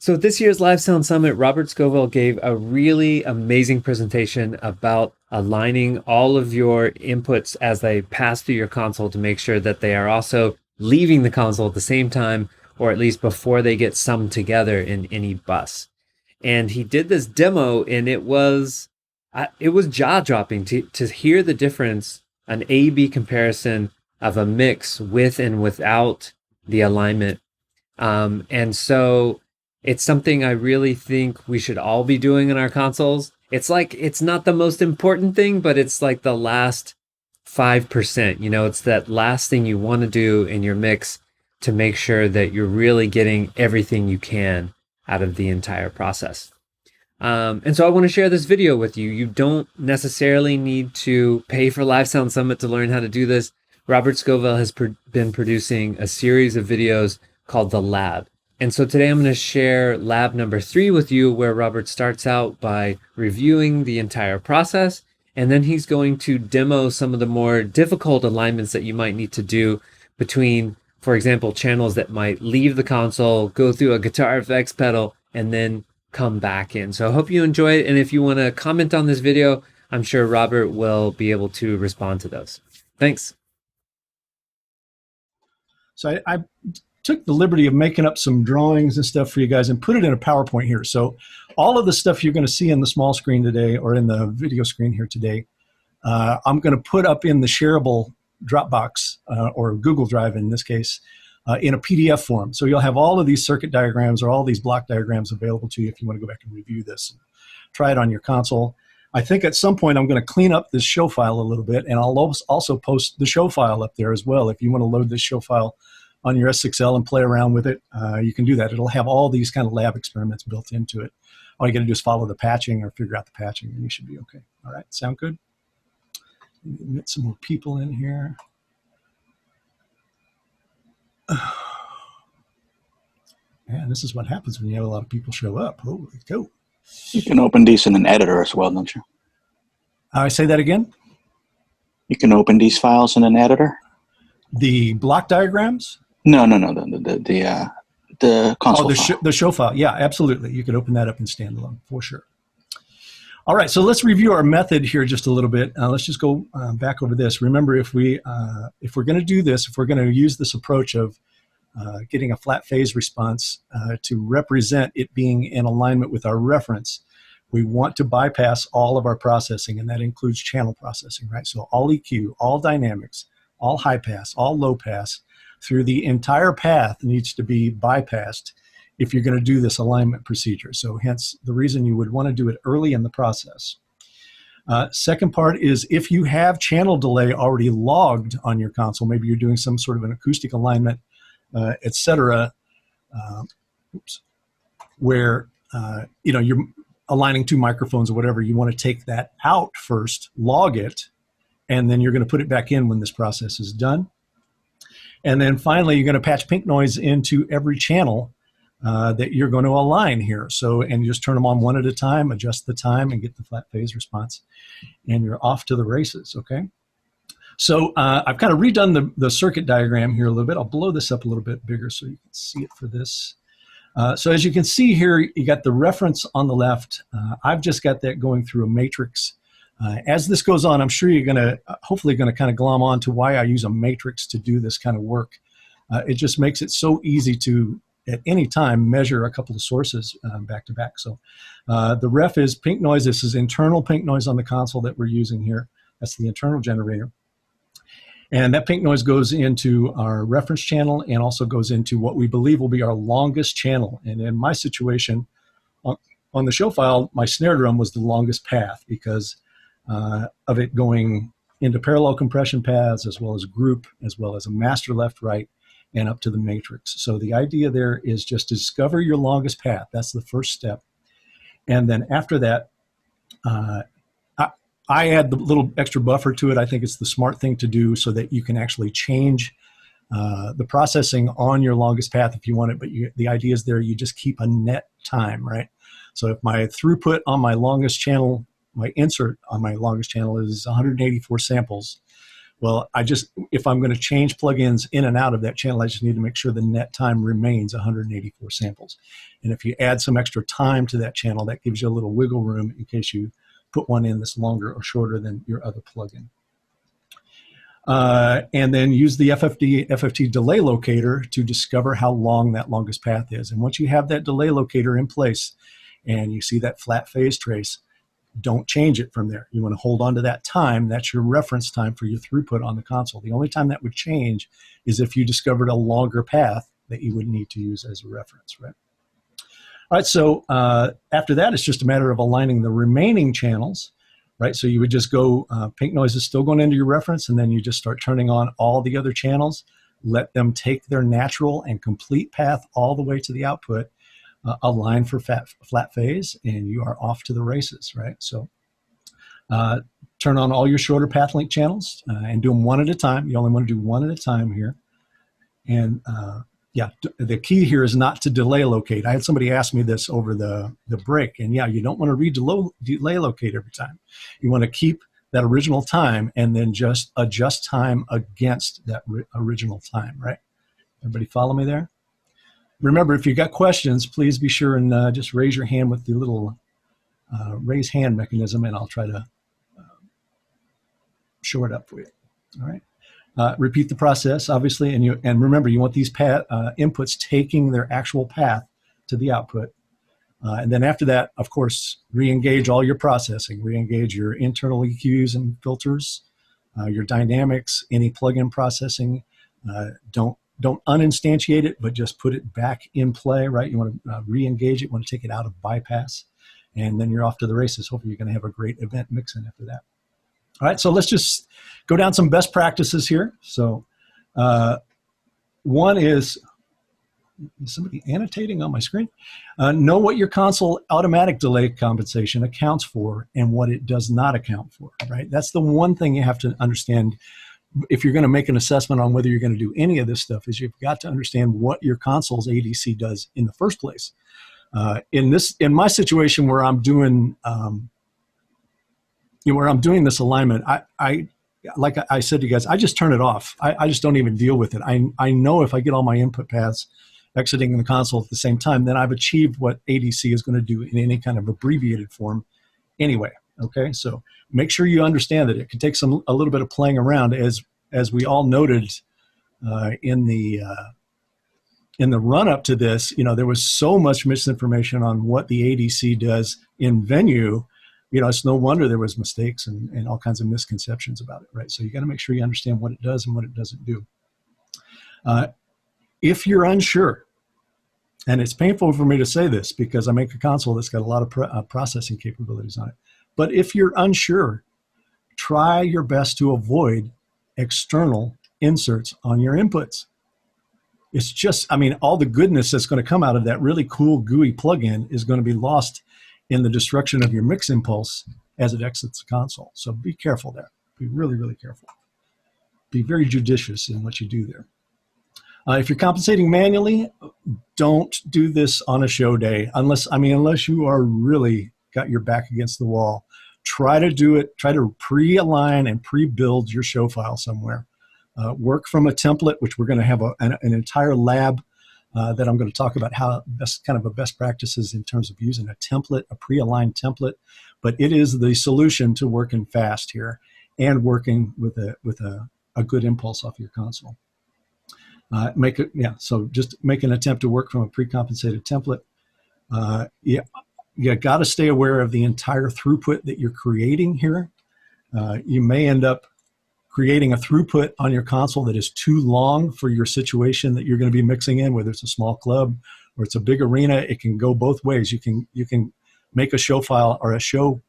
So this year's Live Sound Summit, Robert Scovill gave a really amazing presentation about aligning all of your inputs as they pass through your console to make sure that they are also leaving the console at the same time, or at least before they get summed together in any bus. And he did this demo, and it was jaw-dropping to hear the difference, an A/B comparison of a mix with and without the alignment. And so it's something I really think we should all be doing in our consoles. It's like, it's not the most important thing, but it's like the last 5%. It's that last thing you want to do in your mix to make sure that you're really getting everything you can out of the entire process. And so I want to share this video with you. You don't necessarily need to pay for Live Sound Summit to learn how to do this. Robert Scovill has been producing a series of videos called The Lab. And so today I'm going to share lab number 3 with you, where Robert starts out by reviewing the entire process, and then he's going to demo some of the more difficult alignments that you might need to do between, for example, channels that might leave the console, go through a guitar effects pedal, and then come back in. So I hope you enjoy it, and if you want to comment on this video, I'm sure Robert will be able to respond to those. Thanks. So I took the liberty of making up some drawings and stuff for you guys and put it in a PowerPoint here. So all of the stuff you're going to see in the small screen today, or in the video screen here today, I'm going to put up in the shareable Dropbox or Google Drive in this case, in a PDF form. So you'll have all of these circuit diagrams or all these block diagrams available to you if you want to go back and review this and try it on your console. I think at some point I'm going to clean up this show file a little bit, and I'll also post the show file up there as well. If you want to load this show file on your S6L and play around with it, you can do that. It'll have all these kind of lab experiments built into it. All you got to do is follow the patching or figure out the patching, and you should be okay. All right, sound good? Let me get some more people in here. Man, this is what happens when you have a lot of people show up. Holy cow. You can open these in an editor as well, don't you? I say that again? You can open these files in an editor? The block diagrams? No. The console file. The show file. Yeah, absolutely. You can open that up in standalone for sure. All right, so let's review our method here just a little bit. Let's just go back over this. Remember, if we're going to do this, if we're going to use this approach of getting a flat phase response to represent it being in alignment with our reference, we want to bypass all of our processing, and that includes channel processing, right? So all EQ, all dynamics, all high pass, all low pass, through the entire path needs to be bypassed if you're going to do this alignment procedure. So hence the reason you would want to do it early in the process. Second part is if you have channel delay already logged on your console, maybe you're doing some sort of an acoustic alignment, etc., where you're aligning 2 microphones or whatever, you want to take that out first, log it, and then you're going to put it back in when this process is done. And then finally, you're going to patch pink noise into every channel that you're going to align here. So, and you just turn them on one at a time, adjust the time, and get the flat phase response. And you're off to the races, okay? So I've kind of redone the circuit diagram here a little bit. I'll blow this up a little bit bigger so you can see it for this. So as you can see here, you got the reference on the left. I've just got that going through a matrix. As this goes on, I'm sure you're going to, hopefully going to kind of glom on to why I use a matrix to do this kind of work. It just makes it so easy to, at any time, measure a couple of sources back to back. So the ref is pink noise. This is internal pink noise on the console that we're using here. That's the internal generator. And that pink noise goes into our reference channel and also goes into what we believe will be our longest channel. And in my situation, on the show file, my snare drum was the longest path because of it going into parallel compression paths, as well as group, as well as a master left, right, and up to the matrix. So the idea there is just to discover your longest path. That's the first step. And then after that, I add the little extra buffer to it. I think it's the smart thing to do so that you can actually change the processing on your longest path if you want it. But the idea is there, you just keep a net time, right? So if my throughput on my longest channel, my insert on my longest channel is 184 samples, Well, if I'm going to change plugins in and out of that channel, I just need to make sure the net time remains 184 samples. And if you add some extra time to that channel, that gives you a little wiggle room in case you put one in that's longer or shorter than your other plugin. And then use the FFT delay locator to discover how long that longest path is. And once you have that delay locator in place and you see that flat phase trace, don't change it from there. You want to hold on to that time. That's your reference time for your throughput on the console. The only time that would change is if you discovered a longer path that you would need to use as a reference, right? All right, so after that, it's just a matter of aligning the remaining channels, right? So you would just go, pink noise is still going into your reference, and then you just start turning on all the other channels, let them take their natural and complete path all the way to the output, align for flat phase, and you are off to the races, right? So turn on all your shorter path link channels and do them one at a time. You only want to do one at a time here. And yeah, the key here is not to delay locate. I had somebody ask me this over the break, and yeah, you don't want to delay locate every time. You want to keep that original time and then just adjust time against that original time, right? Everybody follow me there? Remember, if you've got questions, please be sure and just raise your hand with the little raise hand mechanism, and I'll try to show it up for you. All right. Repeat the process, obviously, and remember, you want these inputs taking their actual path to the output. And then after that, of course, re-engage all your processing. Re-engage your internal EQs and filters, your dynamics, any plugin processing. Don't uninstantiate it, but just put it back in play, right? You want to re-engage it, you want to take it out of bypass, and then you're off to the races. Hopefully you're going to have a great event mixing after that. All right, so let's just go down some best practices here. So one is somebody annotating on my screen? Know what your console automatic delay compensation accounts for and what it does not account for, right? That's the one thing you have to understand if you're going to make an assessment on whether you're going to do any of this stuff, is you've got to understand what your console's ADC does in the first place. In my situation where I'm doing this alignment, I like I said to you guys, I just turn it off. I just don't even deal with it. I know if I get all my input paths exiting the console at the same time, then I've achieved what ADC is going to do in any kind of abbreviated form anyway. Okay, so make sure you understand that it can take a little bit of playing around, as we all noted in the run up to this. There was so much misinformation on what the ADC does in Venue. It's no wonder there was mistakes and all kinds of misconceptions about it, right? So you got to make sure you understand what it does and what it doesn't do. If you're unsure, and it's painful for me to say this because I make a console that's got a lot of processing capabilities on it, but if you're unsure, try your best to avoid external inserts on your inputs. It's just, all the goodness that's going to come out of that really cool GUI plugin is going to be lost in the destruction of your mix impulse as it exits the console. So be careful there. Be really, really careful. Be very judicious in what you do there. If you're compensating manually, don't do this on a show day unless you are really got your back against the wall. Try to do it. Try to pre-align and pre-build your show file somewhere. Work from a template, which we're going to have an entire lab that I'm going to talk about how best practices in terms of using a template, a pre-aligned template. But it is the solution to working fast here and working with a good impulse off your console. So just make an attempt to work from a pre-compensated template. You got to stay aware of the entire throughput that you're creating here. You may end up creating a throughput on your console that is too long for your situation that you're going to be mixing in, whether it's a small club or it's a big arena. It can go both ways. You can make a show file or a signal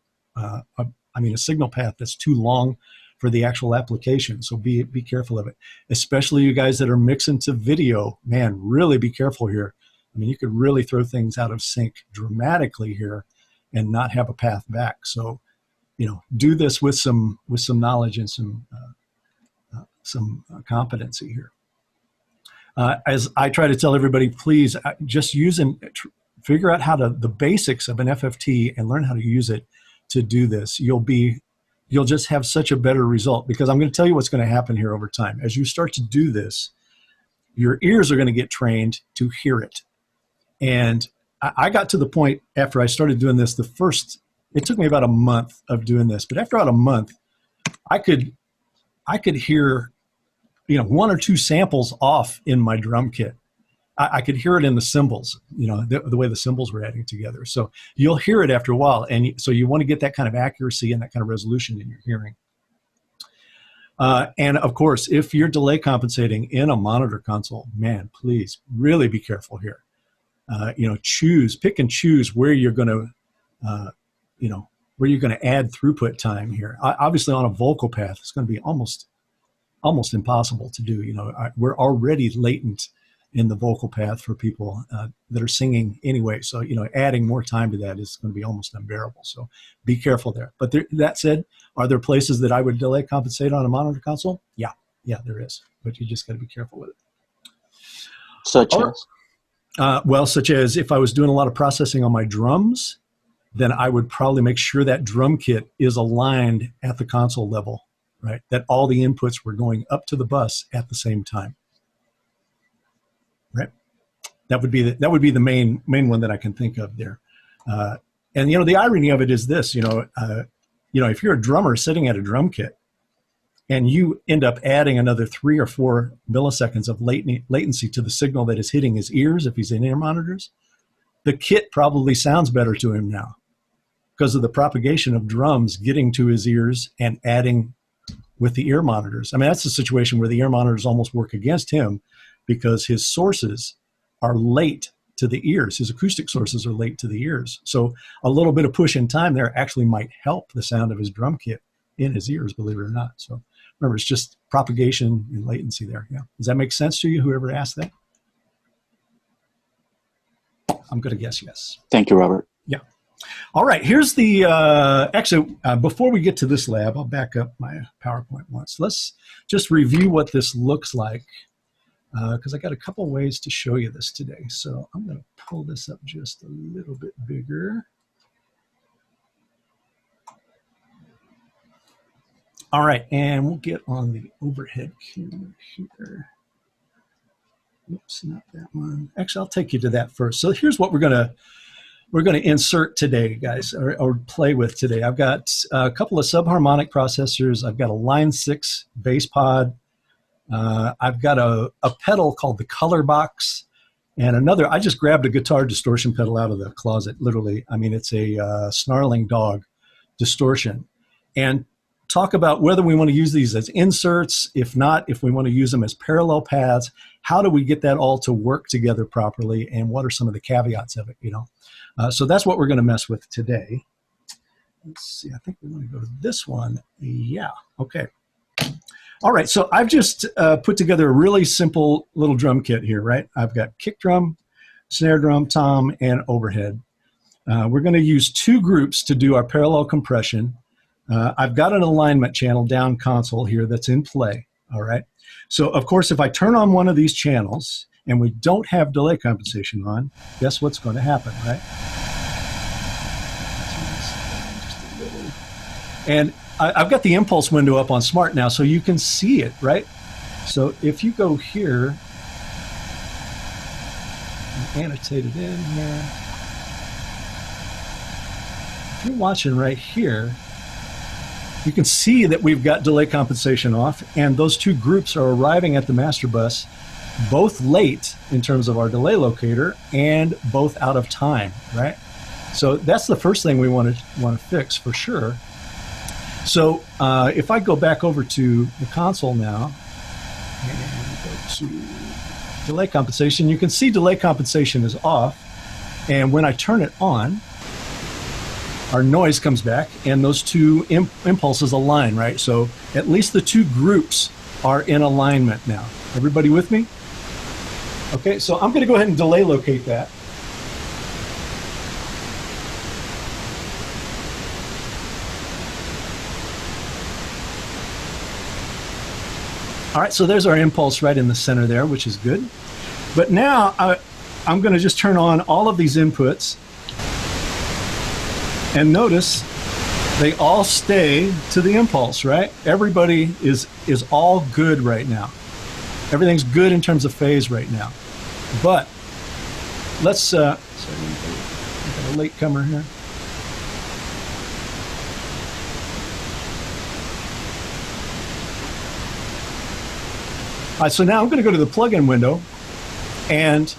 path that's too long for the actual application. So be careful of it, especially you guys that are mixing to video. Man, really be careful here. You could really throw things out of sync dramatically here and not have a path back. So, do this with some knowledge and some competency here. As I try to tell everybody, please just figure out the basics of an FFT and learn how to use it to do this. You'll be you'll just have such a better result, because I'm going to tell you what's going to happen here over time. As you start to do this, your ears are going to get trained to hear it. And I got to the point after I started doing this, it took me about a month of doing this, but after about a month, I could hear, one or two samples off in my drum kit. I could hear it in the cymbals, the way the cymbals were adding together. So you'll hear it after a while. And so you want to get that kind of accuracy and that kind of resolution in your hearing. And of course, if you're delay compensating in a monitor console, man, please really be careful here. Pick and choose where you're going to, where you're going to add throughput time here. Obviously on a vocal path, it's going to be almost impossible to do. We're already latent in the vocal path for people that are singing anyway. So, adding more time to that is going to be almost unbearable. So be careful there. But that said, are there places that I would delay compensate on a monitor console? Yeah, there is. But you just got to be careful with it. Such as if I was doing a lot of processing on my drums, then I would probably make sure that drum kit is aligned at the console level, right? That all the inputs were going up to the bus at the same time. Right, that would be the main one that I can think of there, and the irony of it is this, if you're a drummer sitting at a drum kit, and you end up adding another 3 or 4 milliseconds of latency to the signal that is hitting his ears, if he's in ear monitors, the kit probably sounds better to him now because of the propagation of drums getting to his ears and adding with the ear monitors. I mean, that's a situation where the ear monitors almost work against him, because his sources are late to the ears. His acoustic sources are late to the ears. So a little bit of push in time there actually might help the sound of his drum kit in his ears, believe it or not. So remember, it's just propagation and latency there. Yeah. Does that make sense to you, whoever asked that? I'm going to guess yes. Thank you, Robert. Yeah. All right. Here's the, before we get to this lab, I'll back up my PowerPoint once. Let's just review what this looks like. Because I got a couple ways to show you this today. So I'm going to pull this up just a little bit bigger. All right, and we'll get on the overhead camera here. Oops, not that one. Actually, I'll take you to that first. So here's what we're going to insert today, guys, or play with today. I've got a couple of subharmonic processors. I've got a Line 6 bass pod. I've got a pedal called the Color Box, and another. I just grabbed a guitar distortion pedal out of the closet, literally. I mean, it's a snarling dog distortion. And talk about whether we want to use these as inserts, if not, if we want to use them as parallel paths. How do we get that all to work together properly, and what are some of the caveats of it, So that's what we're going to mess with today. Let's see, I think we want to go to this one. Yeah, okay. All right, so I've just put together a really simple little drum kit here, right? I've got kick drum, snare drum, tom, and overhead. We're going to use 2 groups to do our parallel compression. I've got an alignment channel down console here that's in play, all right? So, of course, if I turn on one of these channels and we don't have delay compensation on, guess what's going to happen, right? And I've got the impulse window up on Smaart now, so you can see it, right? So if you go here, and annotate it in here. If you're watching right here, you can see that we've got delay compensation off, and those 2 groups are arriving at the master bus, both late in terms of our delay locator and both out of time, right? So that's the first thing we want to fix for sure. So if I go back over to the console now and go to delay compensation, you can see delay compensation is off. And when I turn it on, our noise comes back and those 2 impulses align, right? So at least the 2 groups are in alignment now. Everybody with me? Okay, so I'm going to go ahead and delay locate that. All right, so there's our impulse right in the center there, which is good. But now I'm going to just turn on all of these inputs. And notice they all stay to the impulse, right? Everybody is all good right now. Everything's good in terms of phase right now. But let's, sorry, we got a latecomer here. All right, so now I'm going to go to the plugin window, and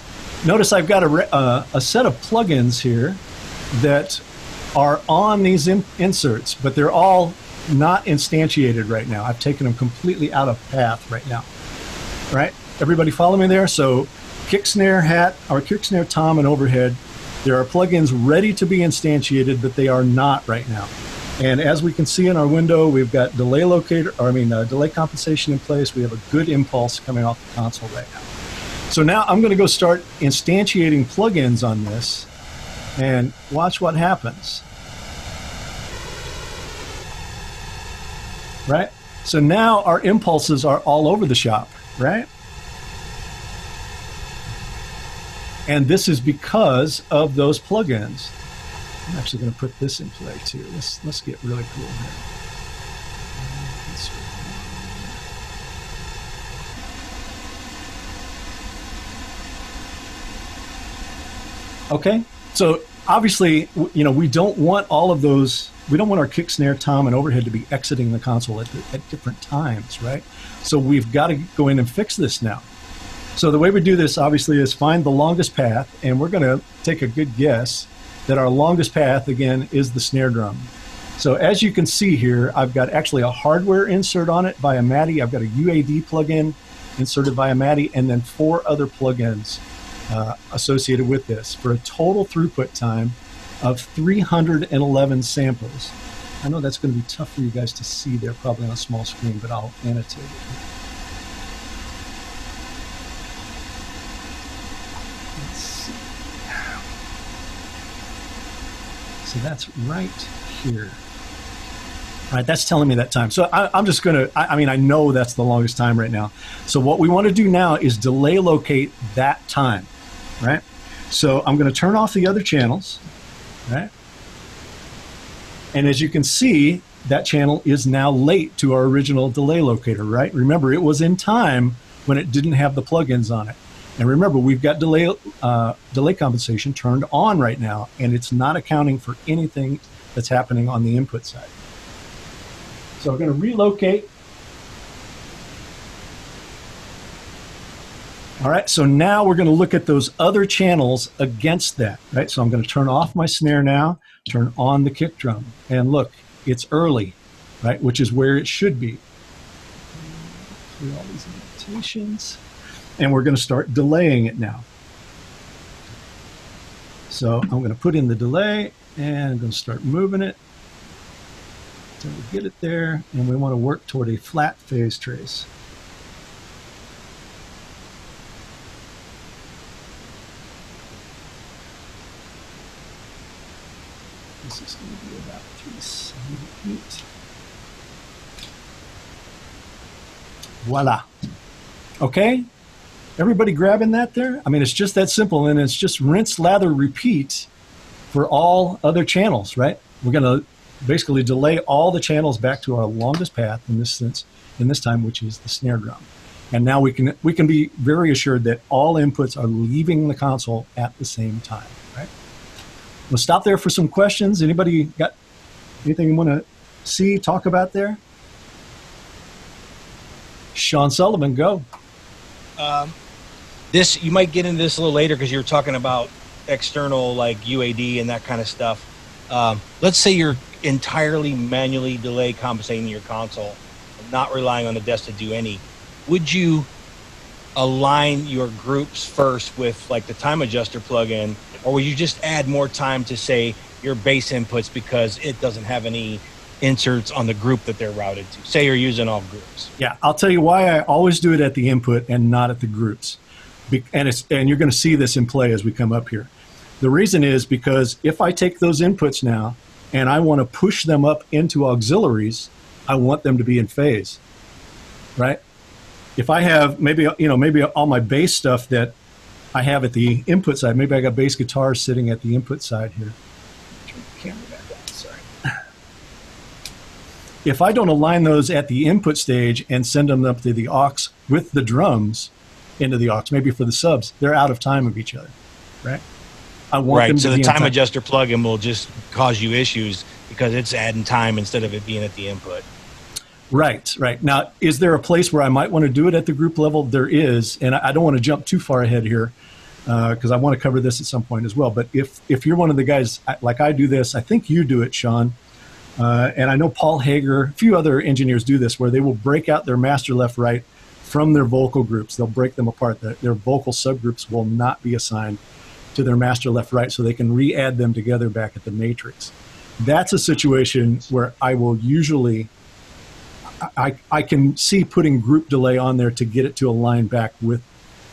notice I've got a set of plugins here that are on these inserts, but they're all not instantiated right now. I've taken them completely out of path right now. All right, everybody follow me there? So kick snare hat, or kick snare tom and overhead, there are plugins ready to be instantiated, but they are not right now. And as we can see in our window, we've got delay locator, delay compensation in place. We have a good impulse coming off the console right now. So now I'm going to go start instantiating plugins on this and watch what happens. Right? So now our impulses are all over the shop, right? And this is because of those plugins. I'm actually going to put this in play too. Let's get really cool here. Okay, so obviously, we don't want all of those. We don't want our kick, snare, tom, and overhead to be exiting the console at different times, right? So we've got to go in and fix this now. So the way we do this, obviously, is find the longest path, and we're going to take a good guess that our longest path, again, is the snare drum. So as you can see here, I've got actually a hardware insert on it via MADI. I've got a UAD plugin inserted via MADI, and then 4 other plugins associated with this for a total throughput time of 311 samples. I know that's going to be tough for you guys to see there, probably on a small screen, but I'll annotate it. Let's see. So that's right here. All right, that's telling me that time. So I'm just going to, I know that's the longest time right now. So what we want to do now is delay locate that time, right? So I'm going to turn off the other channels, right? And as you can see, that channel is now late to our original delay locator, right? Remember, it was in time when it didn't have the plugins on it. And remember, we've got delay compensation turned on right now, and it's not accounting for anything that's happening on the input side. So we're going to relocate. All right, so now we're going to look at those other channels against that, right? So I'm going to turn off my snare now, turn on the kick drum, and look, it's early, right? Which is where it should be. Through all these limitations, and we're going to start delaying it now. So I'm going to put in the delay, and I'm going to start moving it until we get it there, and we want to work toward a flat phase trace. This is going to be about 378. Voila. Okay? Everybody grabbing that there? I mean, it's just that simple, and it's just rinse, lather, repeat for all other channels, right? We're going to basically delay all the channels back to our longest path in this time, which is the snare drum. And now we can be very assured that all inputs are leaving the console at the same time, right? We'll stop there for some questions. Anybody got anything you want to see, talk about there? Sean Sullivan, go. This, you might get into this a little later because you were talking about external like UAD and that kind of stuff. Let's say you're entirely manually delay compensating your console, not relying on the desk to do any. Would you align your groups first with like the time adjuster plugin, or would you just add more time to say your bass inputs because it doesn't have any inserts on the group that they're routed to? Say you're using all groups. Yeah, I'll tell you why I always do it at the input and not at the groups. And you're going to see this in play as we come up here. The reason is because if I take those inputs now and I want to push them up into auxiliaries, I want them to be in phase, right? If I have maybe all my bass stuff that I have at the input side, maybe I got bass guitars sitting at the input side here. Turn the camera back on, sorry. If I don't align those at the input stage and send them up to the aux with the drums into the aux, maybe for the subs, they're out of time of each other, right? I want them to So be the in time time. adjuster plugin will just cause you issues because it's adding time instead of it being at the input. Right. Now, is there a place where I might want to do it at the group level? There is, and I don't want to jump too far ahead here because I want to cover this at some point as well. But if you're one of the guys, like I do this, I think you do it, Sean, and I know Paul Hager, a few other engineers do this, where they will break out their master left right from their vocal groups. They'll break them apart. Their vocal subgroups will not be assigned to their master left right, so they can re-add them together back at the matrix. That's a situation where I will usually, I can see putting group delay on there to get it to align back with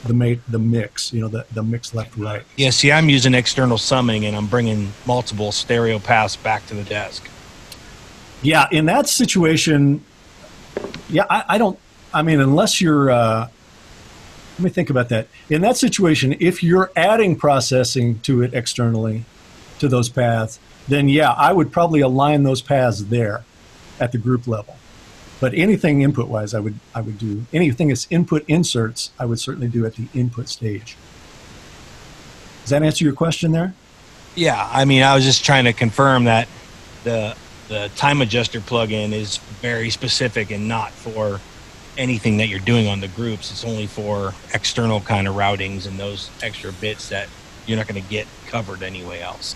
the mix, the mix left right. Yeah, see, I'm using external summing and I'm bringing multiple stereo paths back to the desk. Yeah, in that situation, unless you're, let me think about that. In that situation, if you're adding processing to it externally, to those paths, then yeah, I would probably align those paths there at the group level. But anything input-wise, I would do. Anything that's input inserts, I would certainly do at the input stage. Does that answer your question there? Yeah, I mean, I was just trying to confirm that the time adjuster plugin is very specific and not for anything that you're doing on the groups. It's only for external kind of routings and those extra bits that you're not going to get covered anyway else.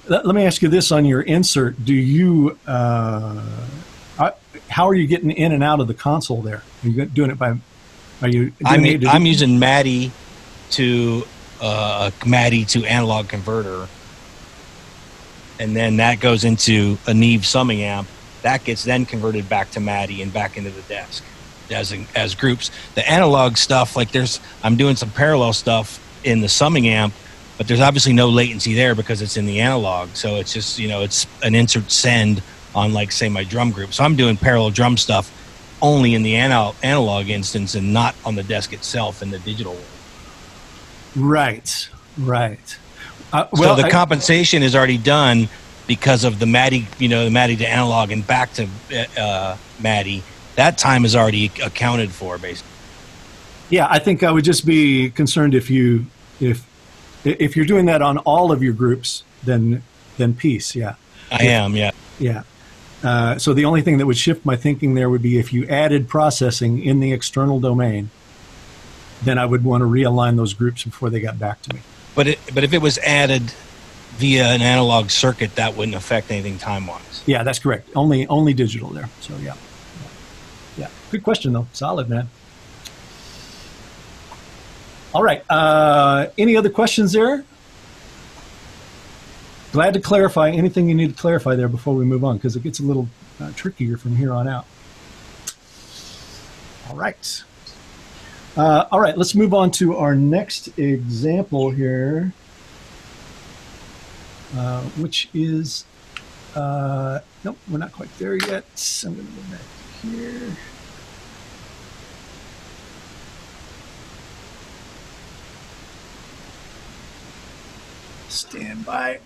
Let me ask you this on your insert. Do you, how are you getting in and out of the console there? Are you doing it by, I'm using MADI to analog converter. And then that goes into a Neve summing amp. That gets then converted back to MADI and back into the desk as groups. The analog stuff, I'm doing some parallel stuff in the summing amp, but there's obviously no latency there because it's in the analog. So it's just, it's an insert send on, say, my drum group. So I'm doing parallel drum stuff only in the analog instance and not on the desk itself in the digital world. Right. So the compensation is already done because of the MADI, the MADI to analog and back to MADI. That time is already accounted for, basically. Yeah, I think I would just be concerned if you're doing that on all of your groups, then peace. Yeah, I am. Yeah. Yeah. So the only thing that would shift my thinking there would be if you added processing in the external domain, then I would want to realign those groups before they got back to me. But if it was added via an analog circuit, that wouldn't affect anything time-wise. Yeah, that's correct. Only digital there. So yeah. Good question though. Solid, man. All right. Any other questions there? Glad to clarify anything you need to clarify there before we move on, because it gets a little trickier from here on out. All right. Let's move on to our next example here, which is, nope, we're not quite there yet. I'm going to go back to here. Stand by.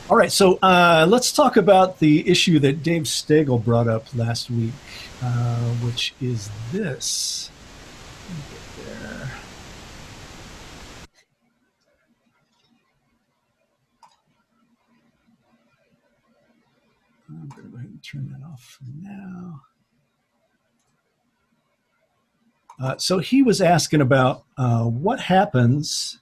All right, so let's talk about the issue that Dave Stagel brought up last week, which is this. Let me get there. I'm going to go ahead and turn that off for now. So he was asking about what happens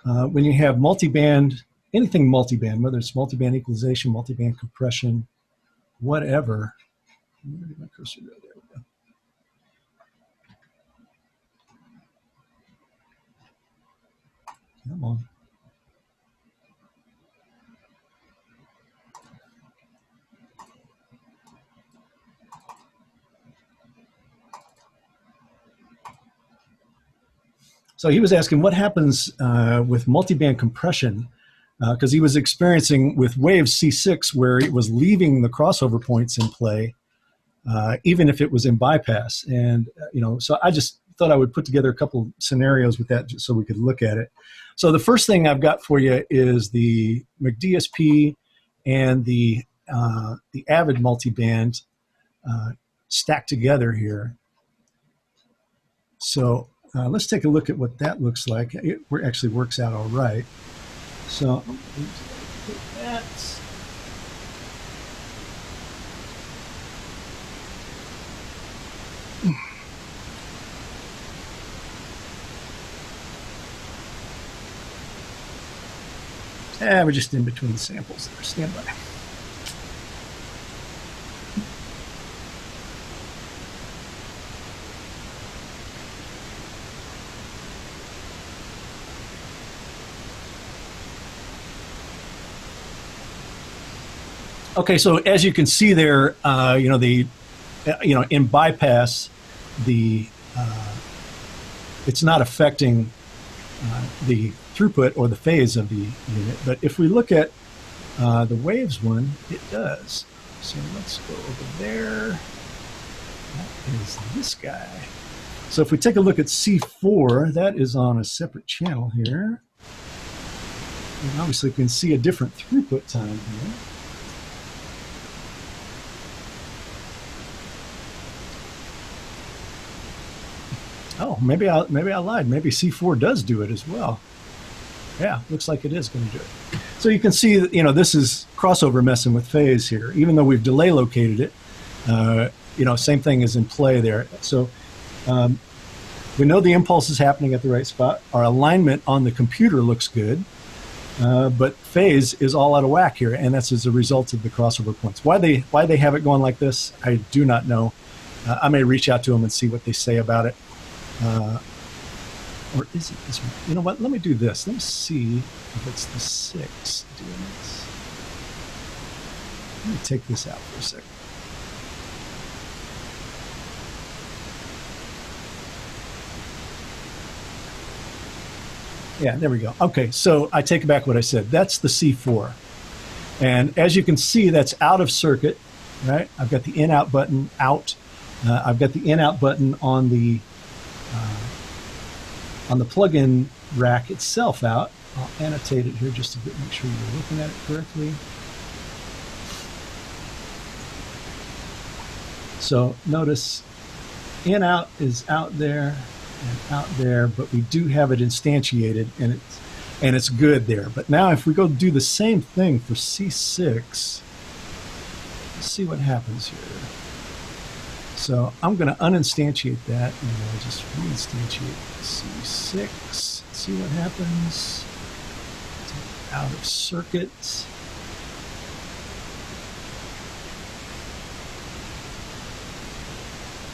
when you have multiband, anything multiband, whether it's multiband equalization, multiband compression, whatever. Where did my cursor go? There we go. Come on. So he was asking what happens with multiband compression, because he was experiencing with Wave C6 where it was leaving the crossover points in play even if it was in bypass. And, so I just thought I would put together a couple scenarios with that just so we could look at it. So the first thing I've got for you is the McDSP and the Avid multiband stacked together here. So let's take a look at what that looks like. It actually works out all right. So that. We're just in between samples there. Stand by. Okay, so as you can see there, in bypass, it's not affecting the throughput or the phase of the unit. But if we look at the waves one, it does. So let's go over there. That is this guy. So if we take a look at C4, that is on a separate channel here. And obviously we can see a different throughput time here. Oh, maybe I lied. Maybe C4 does do it as well. Yeah, looks like it is going to do it. So you can see that, this is crossover messing with phase here. Even though we've delay located it, same thing is in play there. So we know the impulse is happening at the right spot. Our alignment on the computer looks good, but phase is all out of whack here, and that's as a result of the crossover points. Why they have it going like this, I do not know. I may reach out to them and see what they say about it. Or is it this one? You know what? Let me do this. Let me see if it's the 6 doing this. Let me take this out for a second. Yeah, there we go. Okay, so I take back what I said. That's the C4. And as you can see, that's out of circuit, right? I've got the in-out button out. I've got the in-out button on the plug-in rack itself out. I'll annotate it here just to make sure you're looking at it correctly. So notice in-out is out there and out there, but we do have it instantiated, and it's good there. But now if we go do the same thing for C6, let's see what happens here. So I'm going to uninstantiate that, and I'll just reinstantiate C6. See what happens. Take it out of circuit.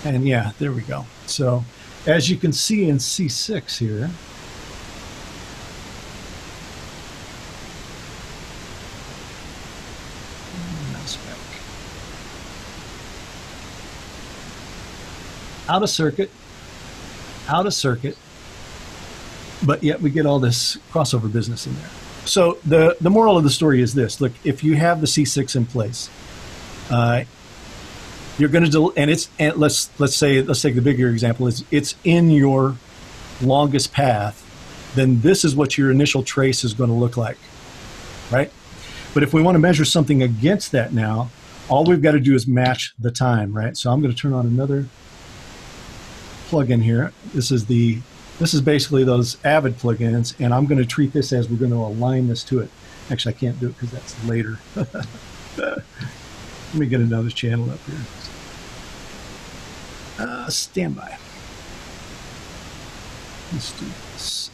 And yeah, there we go. So as you can see in C6 here, mouse back. Out of circuit, but yet we get all this crossover business in there. So the moral of the story is this: look, if you have the C6 in place, you're going to let's take the bigger example. It's in your longest path, then this is what your initial trace is going to look like, right? But if we want to measure something against that now, all we've got to do is match the time, right? So I'm going to turn on another plugin here. This is basically those Avid plugins, and I'm going to treat this as we're going to align this to it. Actually, I can't do it because that's later. Let me get another channel up here. Stand by. Let's do this.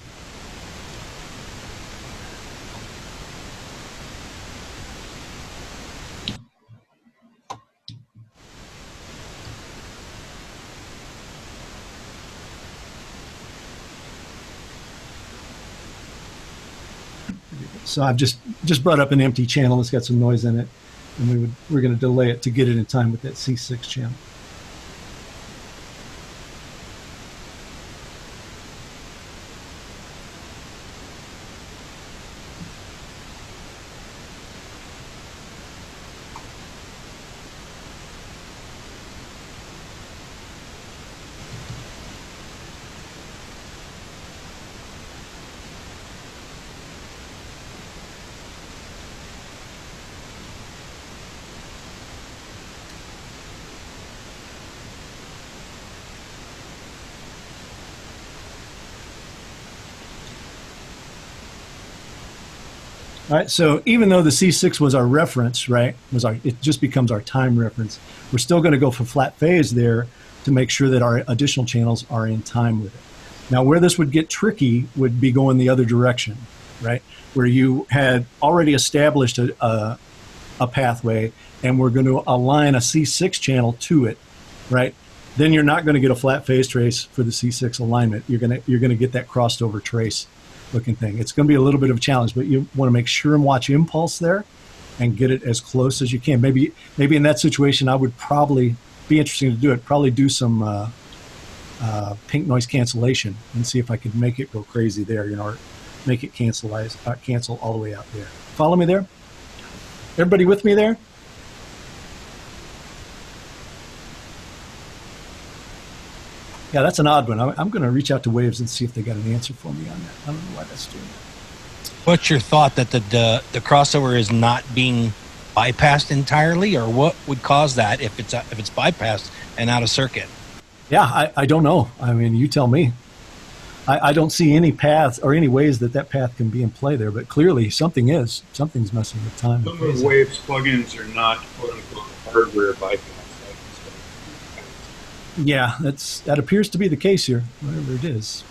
So I've just brought up an empty channel. It's got some noise in it, and we're going to delay it to get it in time with that C6 channel. All right, so even though the C6 was our reference, right, it just becomes our time reference. We're still going to go for flat phase there to make sure that our additional channels are in time with it. Now, where this would get tricky would be going the other direction, right, where you had already established a pathway, and we're going to align a C6 channel to it, right? Then you're not going to get a flat phase trace for the C6 alignment. You're going to get that crossed over trace looking thing. It's going to be a little bit of a challenge, but you want to make sure and watch impulse there and get it as close as you can. Maybe in that situation, I would probably be interesting to do it. Probably do some pink noise cancellation and see if I could make it go crazy there, or make it cancel all the way out there. Follow me there? Everybody with me there? Yeah, that's an odd one. I'm going to reach out to Waves and see if they got an answer for me on that. I don't know why that's doing that. What's your thought that the crossover is not being bypassed entirely, or what would cause that if it's bypassed and out of circuit? Yeah, I don't know. I mean, you tell me. I don't see any paths or any ways that path can be in play there, but clearly something's messing with time. Some of the Waves plugins are not quote unquote hardware bypass. Yeah, that appears to be the case here, whatever it is.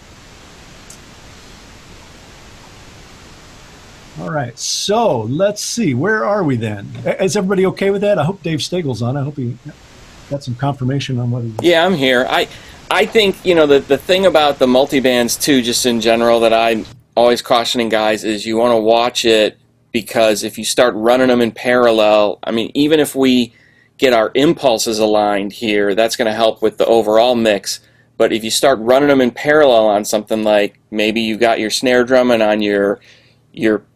All right, so let's see. Where are we then? Is everybody okay with that? I hope Dave Stagel's on. I hope he got some confirmation on what he... Yeah, I'm here. I think, the thing about the multibands, too, just in general, that I'm always cautioning guys is you want to watch it, because if you start running them in parallel, I mean, even if we get our impulses aligned here, that's going to help with the overall mix. But if you start running them in parallel on something like maybe you got your snare drum and on your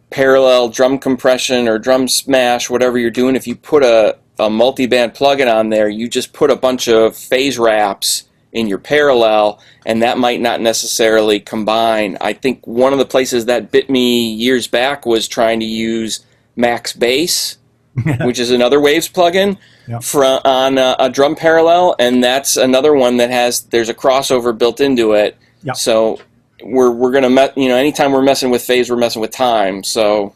parallel drum compression or drum smash, whatever you're doing, if you put a multi-band plugin on there, you just put a bunch of phase wraps in your parallel, and that might not necessarily combine. I think one of the places that bit me years back was trying to use Max Bass, which is another Waves plugin, on a drum parallel, and that's another one that there's a crossover built into it. Yep. So we're gonna anytime we're messing with phase, we're messing with time. So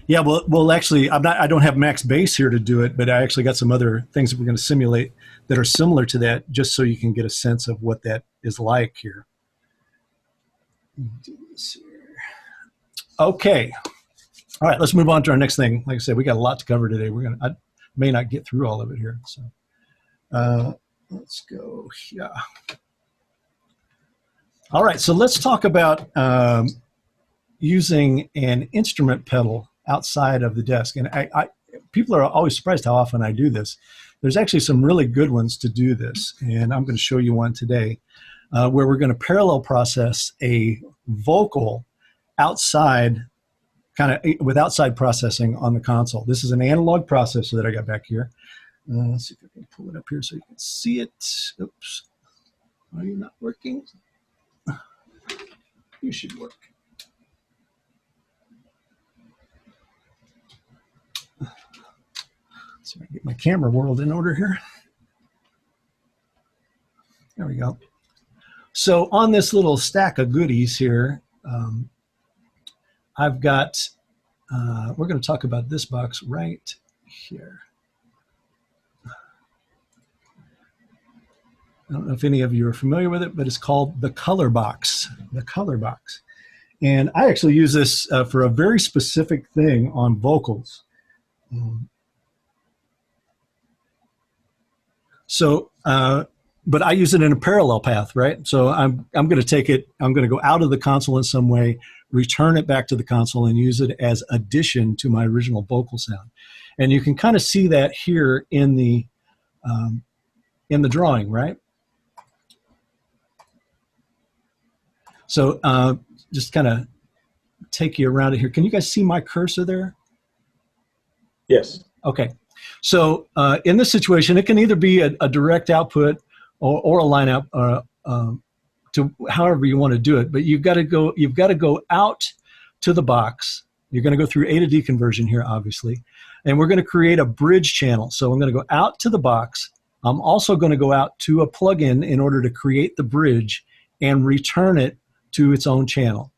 yeah, well, actually, I don't have Max Bass here to do it, but I actually got some other things that we're going to simulate that are similar to that, just so you can get a sense of what that is like here. Okay. All right, let's move on to our next thing. Like I said, we got a lot to cover today. I may not get through all of it here. So let's go here. All right, so let's talk about using an instrument pedal outside of the desk. And people are always surprised how often I do this. There's actually some really good ones to do this, and I'm going to show you one today where we're going to parallel process a vocal outside, with outside processing on the console. This is an analog processor that I got back here. Let's see if I can pull it up here so you can see it. Oops. Are you not working? You should work. So I get my camera world in order here. There we go. So on this little stack of goodies here, I've got, we're going to talk about this box right here. I don't know if any of you are familiar with it, but it's called the Color Box. The Color Box. And I actually use this for a very specific thing on vocals. But I use it in a parallel path, right? So I'm going to take it, I'm going to go out of the console in some way, return it back to the console, and use it as addition to my original vocal sound. And you can kind of see that here in the drawing, right? So just kind of take you around it here. Can you guys see my cursor there? Yes. Okay. So in this situation, it can either be a direct output or a line out to however you want to do it. But you've got to go out to the box. You're going to go through A to D conversion here, obviously, and we're going to create a bridge channel. So I'm going to go out to the box. I'm also going to go out to a plugin in order to create the bridge and return it to its own channel.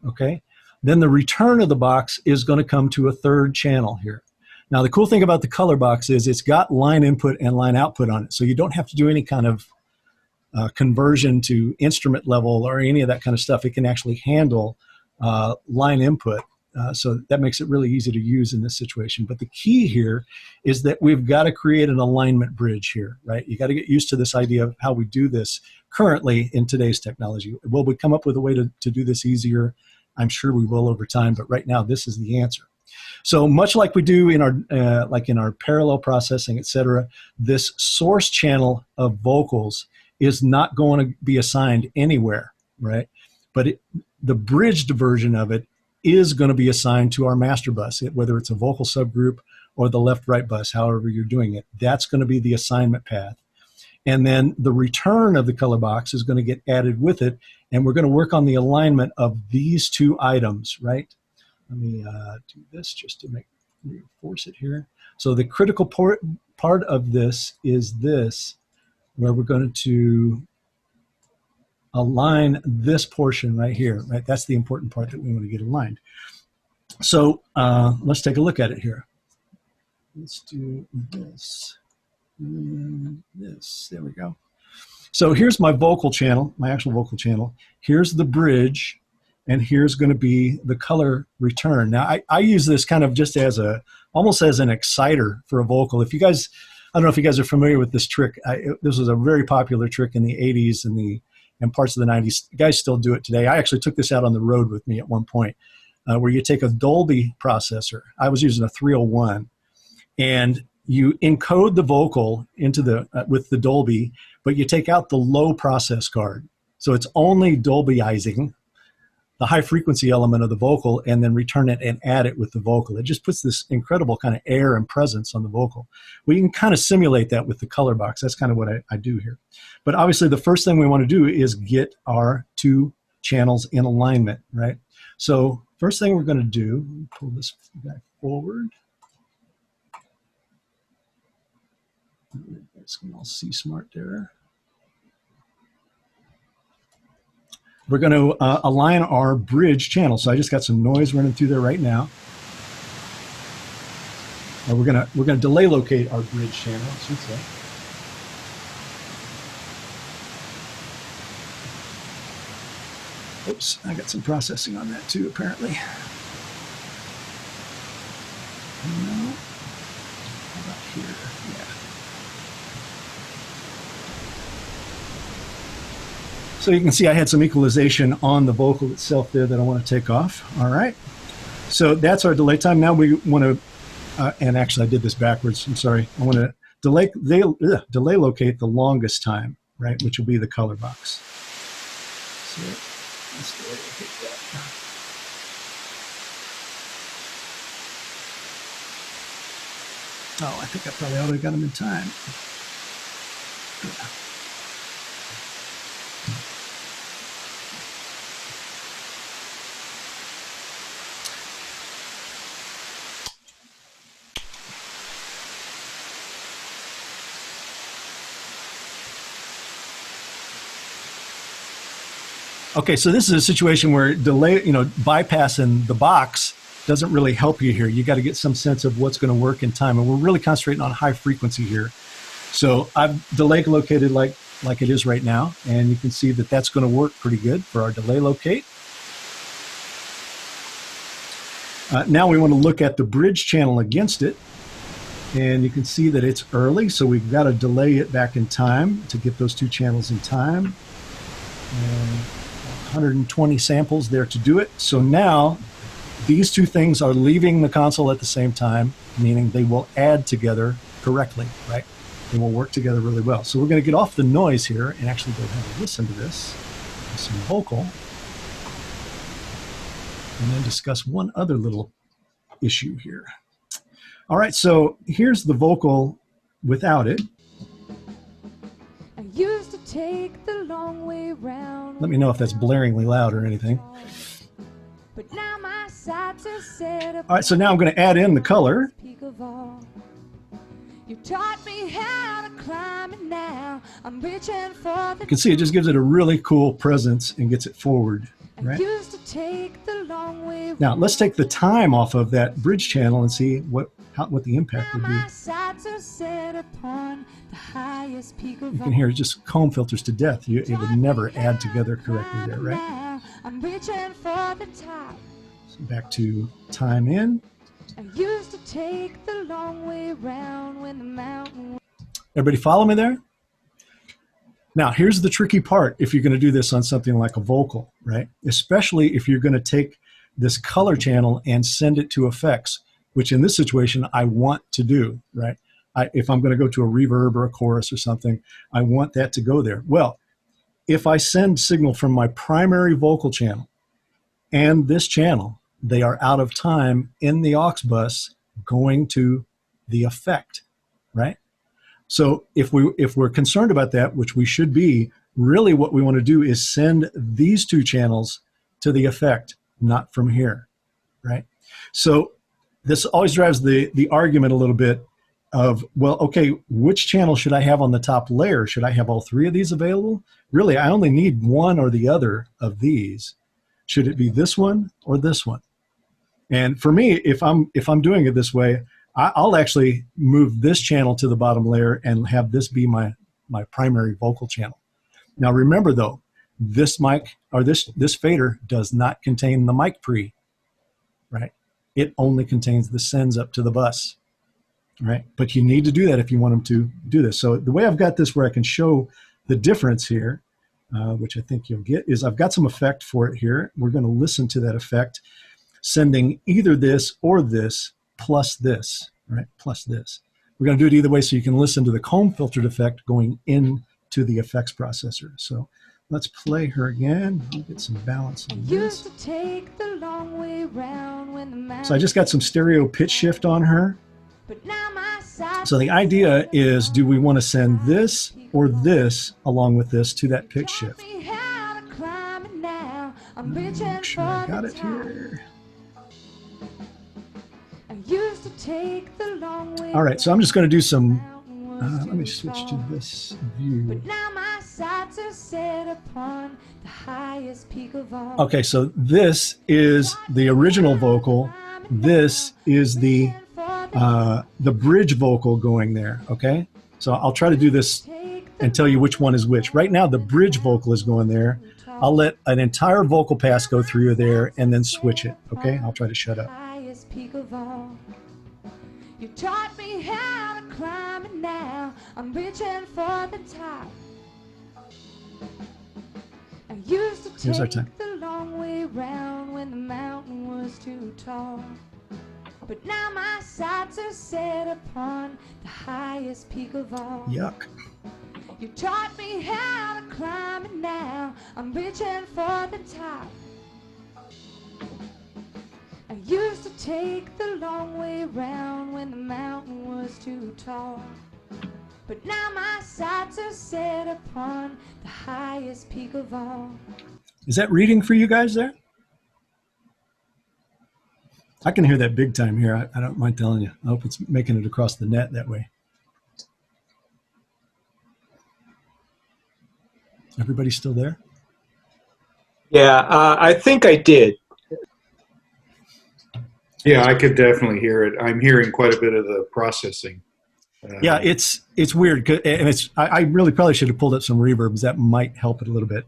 Okay. Then the return of the box is going to come to a third channel here. Now, the cool thing about the color box is it's got line input and line output on it. So you don't have to do any kind of conversion to instrument level or any of that kind of stuff. It can actually handle line input. So that makes it really easy to use in this situation. But the key here is that we've got to create an alignment bridge here, right? You got to get used to this idea of how we do this currently in today's technology. Will we come up with a way to do this easier? I'm sure we will over time, but right now this is the answer. So much like we do in our parallel processing, et cetera, this source channel of vocals is not going to be assigned anywhere, right? But the bridged version of it is going to be assigned to our master bus, whether it's a vocal subgroup or the left-right bus, however you're doing it. That's going to be the assignment path. And then the return of the color box is going to get added with it, and we're going to work on the alignment of these two items, right? Let me do this just to reinforce it here. So the critical part of this is this, where we're going to align this portion right here, right? That's the important part that we want to get aligned. So let's take a look at it here. Let's do this. This, there we go. So here's my vocal channel, my actual vocal channel. Here's the bridge, and here's going to be the color return. Now I use this kind of just as almost as an exciter for a vocal. If you guys, I don't know if you guys are familiar with this trick. This was a very popular trick in the 80s and parts of the 90s. Guys still do it today. I actually took this out on the road with me at one point, where you take a Dolby processor. I was using a 301, and you encode the vocal into with the Dolby, but you take out the low process card. So it's only Dolbyizing the high frequency element of the vocal, and then return it and add it with the vocal. It just puts this incredible kind of air and presence on the vocal. We can kind of simulate that with the color box. That's kind of what I do here. But obviously the first thing we want to do is get our two channels in alignment, right? So first thing we're going to do, pull this back forward. It's all Smaart there. We're going to align our bridge channel. So I just got some noise running through there right now. We're going to delay locate our bridge channel, I should say. Oops, I got some processing on that too, apparently. No. How about here? Yeah. So you can see I had some equalization on the vocal itself there that I want to take off. All right. So that's our delay time. Now we want to, and actually I did this backwards. I'm sorry. I want to delay locate the longest time, right, which will be the color box. So let's delay locate that. Oh, I think I probably already got them in time. Yeah. Okay, so this is a situation where bypassing the box doesn't really help you here. You got to get some sense of what's going to work in time, and we're really concentrating on high frequency here. So I've delay located like it is right now, and you can see that that's going to work pretty good for our delay locate. Now we want to look at the bridge channel against it, and you can see that it's early, so we've got to delay it back in time to get those two channels in time. And 120 samples there to do it. So now these two things are leaving the console at the same time, meaning they will add together correctly, right? They will work together really well. So we're going to get off the noise here and actually go ahead and listen to this, some vocal, and then discuss one other little issue here. All right, so here's the vocal without it. I used to take the long way round. Let me know if that's blaringly loud or anything. But now my sights are set up. All right, so now I'm going to add in the color. You taught me how to climb, and now I'm reaching for the. You can see it just gives it a really cool presence and gets it forward. right? I used to take the long way. Now let's take the time off of that bridge channel and see what the impact would be. My sights are set upon the highest peak of You can hear it just comb filters to death. It would never add together correctly there, right? Now I'm reaching for the top. So back to time in. I used to take the long way round when the mountain. Everybody follow me there? Now, here's the tricky part if you're going to do this on something like a vocal, right? Especially if you're going to take this color channel and send it to effects, which in this situation I want to do, right? If I'm going to go to a reverb or a chorus or something, I want that to go there. Well, if I send signal from my primary vocal channel and this channel, they are out of time in the aux bus going to the effect, right? So if we're concerned about that, which we should be, really what we want to do is send these two channels to the effect, not from here, right? So this always drives the argument a little bit of, well, okay, which channel should I have on the top layer? Should I have all three of these available? Really, I only need one or the other of these. Should it be this one or this one? And for me, if I'm doing it this way, I'll actually move this channel to the bottom layer and have this be my primary vocal channel. Now remember though, this mic or this fader does not contain the mic pre, right? It only contains the sends up to the bus, right? But you need to do that if you want them to do this. So the way I've got this where I can show the difference here, which I think you'll get, is I've got some effect for it here. We're going to listen to that effect, sending either this or this plus this, right? Plus this. We're going to do it either way so you can listen to the comb filtered effect going into the effects processor. So let's play her again. I'll get some balance on this. To take the long way round when the mountain. So I just got some stereo pitch shift on her. But now my sights So the idea is, do we want to send this or this along with this to that pitch shift? taught me how to climb, and now I'm reaching Make sure I for got the it top. here. I used to take the long way. All right, so I'm just going to do some, mountain was let me too switch to tall. this view. But now my sights are set upon the highest peak of all. Okay, so this is the original vocal. This is the bridge vocal going there, okay? So I'll try to do this and tell you which one is which. Right now, the bridge vocal is going there. I'll let an entire vocal pass go through there and then switch it, okay? I'll try to shut up. Highest peak of all. You taught me how to climb, and now I'm reaching for the top. I used to Here's our time. take the long way round when the mountain was too tall. But now my sights are set upon the highest peak of all. Yuck. You taught me how to climb, and now I'm reaching for the top. I used to take the long way round when the mountain was too tall. But now my sights are set upon the highest peak of all. Is that reading for you guys there? I can hear that big time here. I don't mind telling you. I hope it's making it across the net that way. Everybody still there? Yeah, I think I did. Yeah, I could definitely hear it. I'm hearing quite a bit of the processing. Yeah, it's weird, and it's. I really probably should have pulled up some reverbs. That might help it a little bit.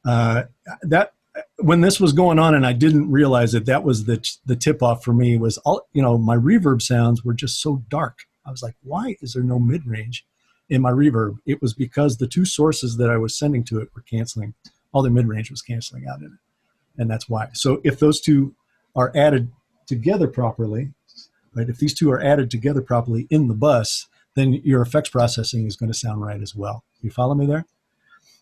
That when this was going on, and I didn't realize it, that was the tip off for me. Was all my reverb sounds were just so dark. I was like, why is there no mid range in my reverb? It was because the two sources that I was sending to it were canceling. All the mid range was canceling out in it, and that's why. So if those two are added together properly, right? If these two are added together properly in the bus, then your effects processing is going to sound right as well. You follow me there?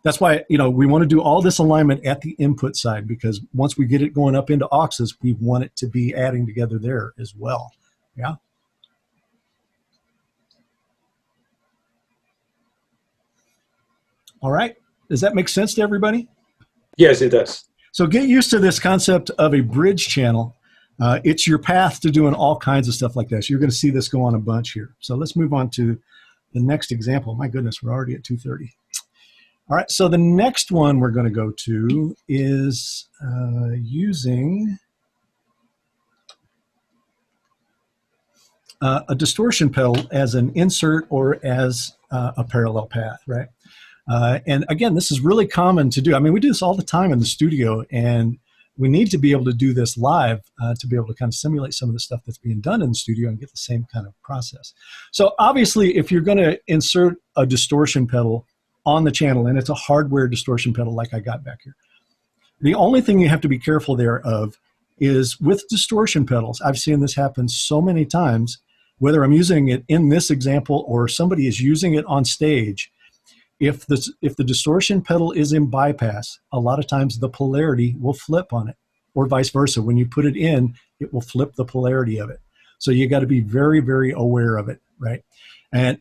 That's why, we want to do all this alignment at the input side, because once we get it going up into auxes, we want it to be adding together there as well. Yeah. All right. Does that make sense to everybody? Yes, it does. So get used to this concept of a bridge channel. It's your path to doing all kinds of stuff like this. You're going to see this go on a bunch here. So let's move on to the next example. My goodness, we're already at 2:30. All right, so the next one we're going to go to is using a distortion pedal as an insert or as a parallel path, right? And again, this is really common to do. I mean, we do this all the time in the studio, and we need to be able to do this live to be able to kind of simulate some of the stuff that's being done in the studio and get the same kind of process. So obviously, if you're going to insert a distortion pedal on the channel, and it's a hardware distortion pedal like I got back here, the only thing you have to be careful there of is with distortion pedals, I've seen this happen so many times, whether I'm using it in this example or somebody is using it on stage. If the distortion pedal is in bypass, a lot of times the polarity will flip on it, or vice versa. When you put it in, it will flip the polarity of it. So you got to be very, very aware of it, right? And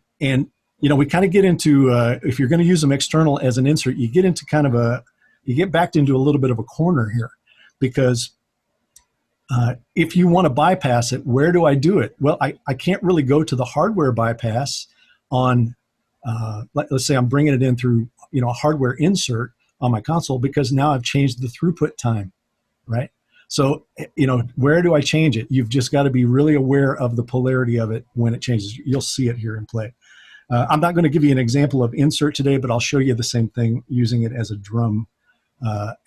you know, we kind of get into if you're going to use them external as an insert, you get into kind of you get backed into a little bit of a corner here, because if you want to bypass it, where do I do it? Well, I can't really go to the hardware bypass on. Let's say I'm bringing it in through, you know, a hardware insert on my console, because now I've changed the throughput time, right? So, you know, where do I change it? You've just got to be really aware of the polarity of it when it changes. You'll see it here in play. I'm not going to give you an example of insert today, but I'll show you the same thing using it as a drum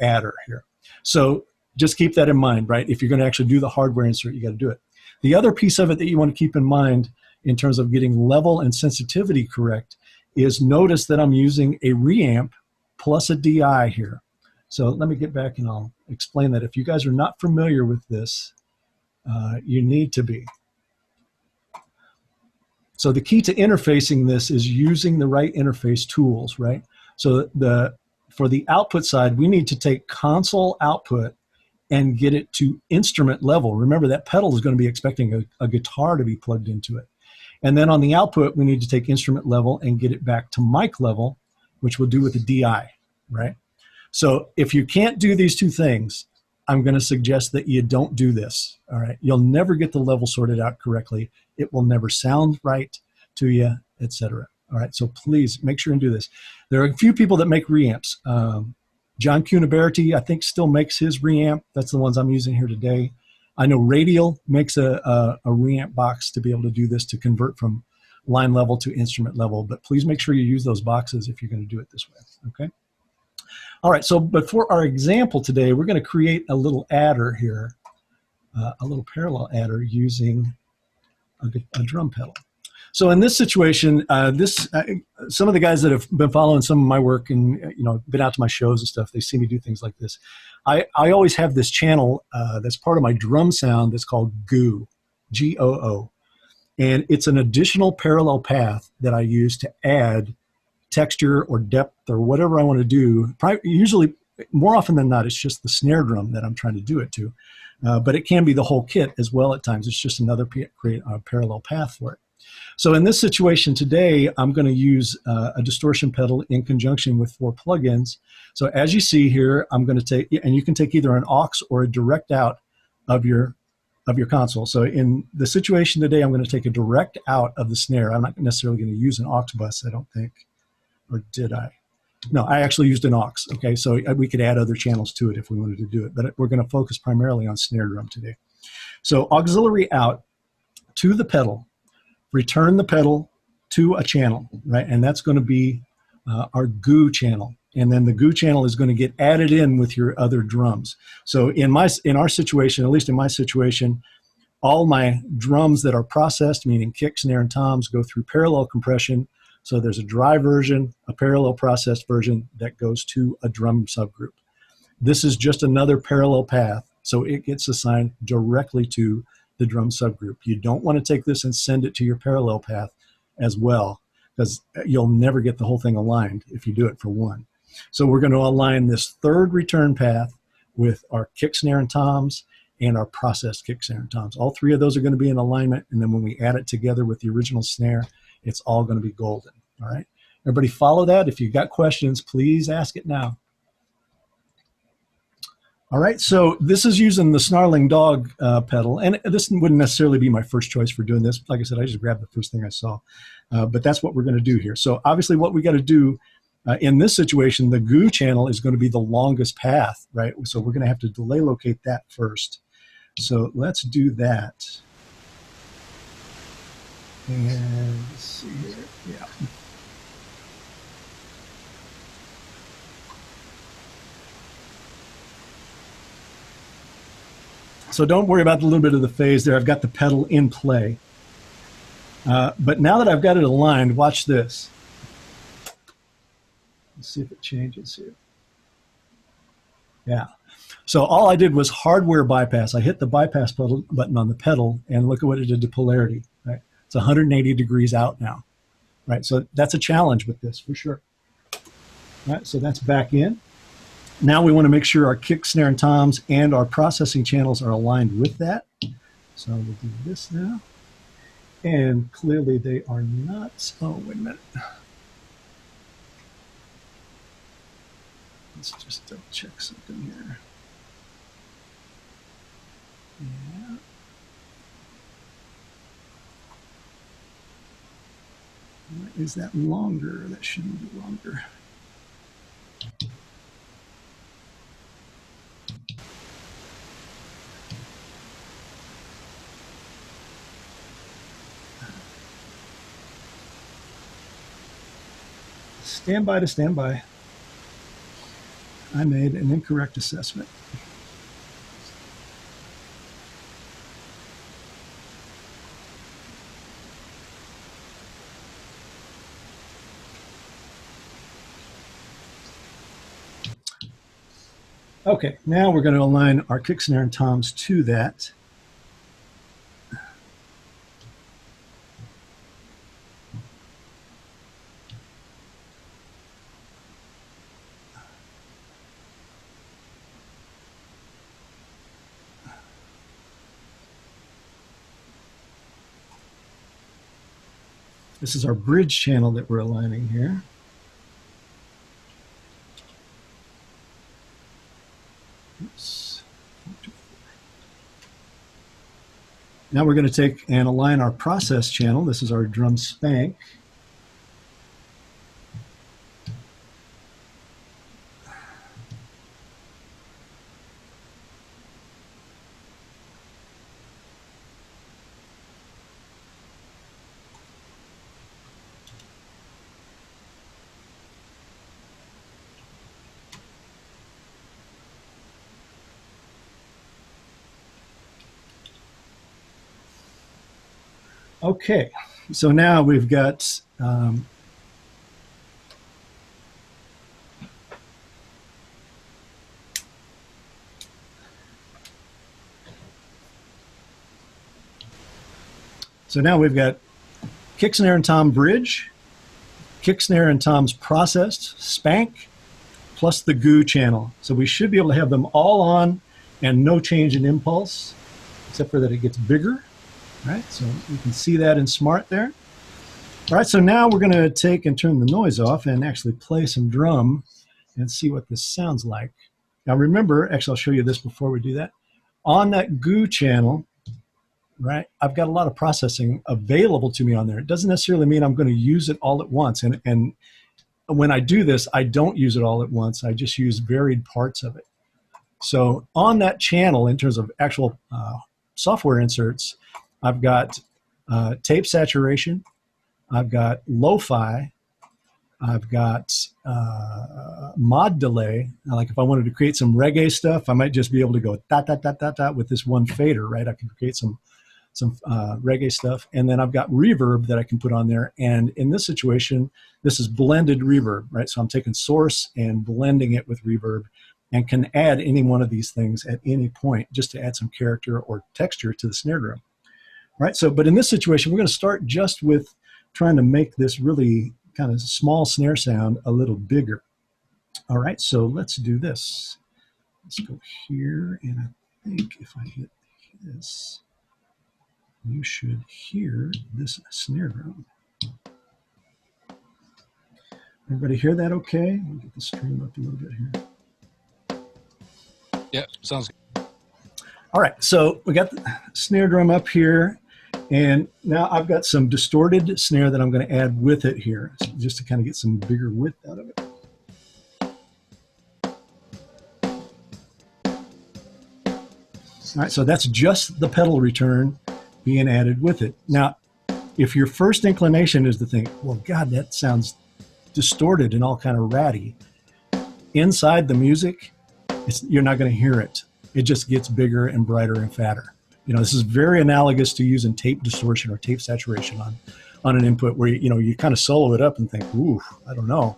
adder here. So just keep that in mind, right? If you're going to actually do the hardware insert, you got to do it. The other piece of it that you want to keep in mind in terms of getting level and sensitivity correct is notice that I'm using a reamp plus a DI here. So let me get back and I'll explain that. If you guys are not familiar with this, you need to be. So the key to interfacing this is using the right interface tools, right? So for the output side, we need to take console output and get it to instrument level. Remember, that pedal is going to be expecting a guitar to be plugged into it. And then on the output, we need to take instrument level and get it back to mic level, which we'll do with the DI, right? So if you can't do these two things, I'm going to suggest that you don't do this, all right? You'll never get the level sorted out correctly. It will never sound right to you, etc. All right, so please make sure and do this. There are a few people that make reamps. John Cunaberti, I think, still makes his reamp. That's the ones I'm using here today. I know Radial makes a reamp box to be able to do this, to convert from line level to instrument level, but please make sure you use those boxes if you're going to do it this way, okay? All right, so but for our example today, we're going to create a little adder here, a little parallel adder using a drum pedal. So in this situation, some of the guys that have been following some of my work and, you know, been out to my shows and stuff, they see me do things like this. I always have this channel that's part of my drum sound that's called GOO, G-O-O. And it's an additional parallel path that I use to add texture or depth or whatever I want to do. Usually, more often than not, it's just the snare drum that I'm trying to do it to. But it can be the whole kit as well at times. It's just another parallel path for it. So in this situation today, I'm going to use a distortion pedal in conjunction with 4 plugins. So as you see here, I'm going to take, and you can take either an aux or a direct out of your console. So in the situation today, I'm going to take a direct out of the snare. I'm not necessarily going to use an aux bus, I don't think. Or did I? No, I actually used an aux. Okay, so we could add other channels to it if we wanted to do it, but we're going to focus primarily on snare drum today. So auxiliary out to the pedal, return the pedal to a channel, right? And that's going to be our GOO channel. And then the GOO channel is going to get added in with your other drums. So in our situation, at least in my situation, all my drums that are processed, meaning kick, snare, and toms, go through parallel compression. So there's a dry version, a parallel processed version that goes to a drum subgroup. This is just another parallel path, so it gets assigned directly to the drum subgroup. You don't want to take this and send it to your parallel path as well, because you'll never get the whole thing aligned if you do it for one. So we're going to align this third return path with our kick, snare, and toms and our processed kick, snare, and toms. All 3 of those are going to be in alignment, and then when we add it together with the original snare, it's all going to be golden. All right. Everybody follow that. If you've got questions, please ask it now. All right. So this is using the Snarling Dog pedal. And this wouldn't necessarily be my first choice for doing this. Like I said, I just grabbed the first thing I saw. But that's what we're going to do here. So obviously what we got to do, In this situation, the goo channel is going to be the longest path, right? So we're going to have to delay locate that first. So let's do that. And let's see here. Yeah. So don't worry about the little bit of the phase there. I've got the pedal in play. But now that I've got it aligned, watch this. Let's see if it changes here. Yeah. So all I did was hardware bypass. I hit the bypass button on the pedal, and look at what it did to polarity. Right? It's 180 degrees out now. Right? So that's a challenge with this for sure. All right, so that's back in. Now we want to make sure our kick, snare, and toms and our processing channels are aligned with that. So we'll do this now. And clearly they are not. Oh, wait a minute. Let's just double check something here. Yeah. Is that longer? That shouldn't be longer. Stand by to stand by. I made an incorrect assessment. Okay, now we're going to align our kick, snare, and toms to that. This is our bridge channel that we're aligning here. Oops. Now we're going to take and align our process channel. This is our drum spank. Okay, so now we've got kick, snare, and tom bridge, kick, snare, and toms processed, spank, plus the goo channel. So we should be able to have them all on and no change in impulse, except for that it gets bigger. All right, so you can see that in Smaart there. All right, so now we're going to take and turn the noise off and actually play some drum and see what this sounds like. Now remember, actually I'll show you this before we do that. On that goo channel, right, I've got a lot of processing available to me on there. It doesn't necessarily mean I'm going to use it all at once. And when I do this, I don't use it all at once. I just use varied parts of it. So on that channel, in terms of actual software inserts, I've got tape saturation, I've got lo-fi, I've got mod delay. Now, like if I wanted to create some reggae stuff, I might just be able to go dot, dot, dot, dot, dot with this one fader, right? I can create some reggae stuff. And then I've got reverb that I can put on there. And in this situation, this is blended reverb, right? So I'm taking source and blending it with reverb and can add any one of these things at any point just to add some character or texture to the snare drum. Right, so, but in this situation, we're going to start just with trying to make this really kind of small snare sound a little bigger. All right, so let's do this. Let's go here, and I think if I hit this, you should hear this snare drum. Everybody hear that okay? We'll get the stream up a little bit here. Yeah, sounds good. All right, so we got the snare drum up here. And now I've got some distorted snare that I'm going to add with it here, just to kind of get some bigger width out of it. All right, so that's just the pedal return being added with it. Now, if your first inclination is to think, well, God, that sounds distorted and all kind of ratty, inside the music, you're not going to hear it. It just gets bigger and brighter and fatter. This is very analogous to using tape distortion or tape saturation on an input where you kind of solo it up and think, ooh, I don't know.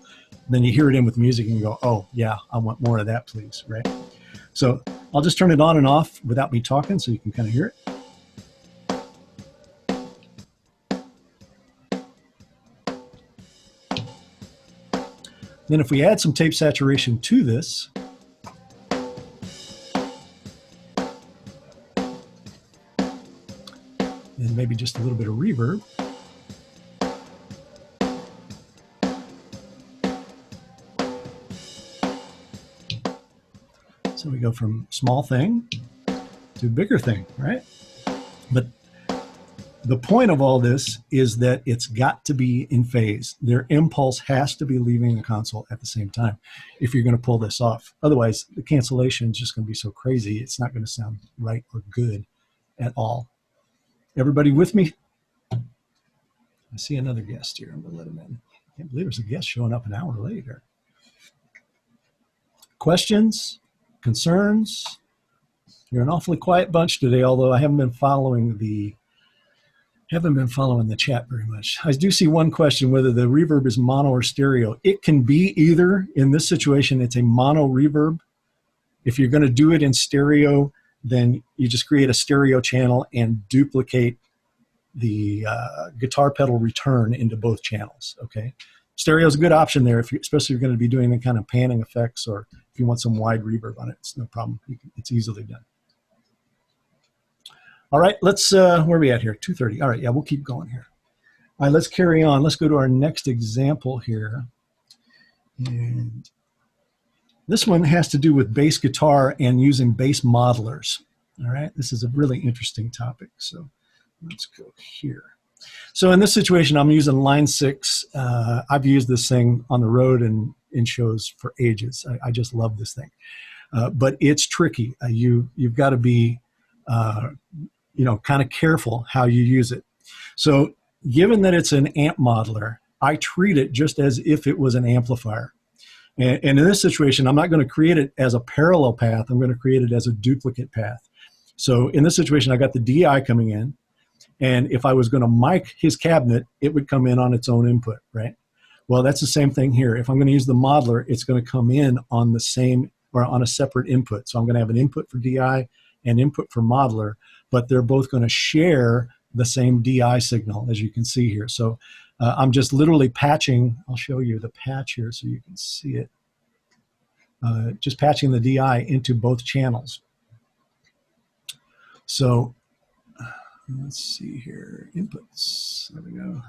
Then you hear it in with music and you go, oh yeah, I want more of that, please, right? So I'll just turn it on and off without me talking so you can kind of hear it. Then if we add some tape saturation to this, and maybe just a little bit of reverb, so we go from small thing to bigger thing, right? But the point of all this is that it's got to be in phase. Their impulse has to be leaving the console at the same time if you're going to pull this off. Otherwise, the cancellation is just going to be so crazy, it's not going to sound right or good at all. Everybody with me? I see another guest here. I'm going to let him in. I can't believe there's a guest showing up an hour later. Questions? Concerns? You're an awfully quiet bunch today, although I haven't been following the chat very much. I do see one question, whether the reverb is mono or stereo. It can be either. In this situation, it's a mono reverb. If you're going to do it in stereo, then you just create a stereo channel and duplicate the guitar pedal return into both channels, okay? Stereo is a good option there, especially if you're going to be doing the kind of panning effects, or if you want some wide reverb on it. It's no problem. It's easily done. All right, let's, where are we at here? 2:30. All right, yeah, we'll keep going here. All right, let's carry on. Let's go to our next example here. And this one has to do with bass guitar and using bass modelers. All right, this is a really interesting topic. So let's go here. So in this situation, I'm using line 6. I've used this thing on the road and in shows for ages. I just love this thing. But it's tricky. You've got to be kind of careful how you use it. So given that it's an amp modeler, I treat it just as if it was an amplifier. And in this situation, I'm not going to create it as a parallel path. I'm going to create it as a duplicate path. So in this situation, I got the DI coming in. And if I was going to mic his cabinet, it would come in on its own input, right? Well, that's the same thing here. If I'm going to use the modeler, it's going to come in on the same or on a separate input. So I'm going to have an input for DI and input for modeler, but they're both going to share the same DI signal, as you can see here. So I'm just literally patching. I'll show you the patch here so you can see it. Just patching the DI into both channels. So let's see here, inputs, there we go.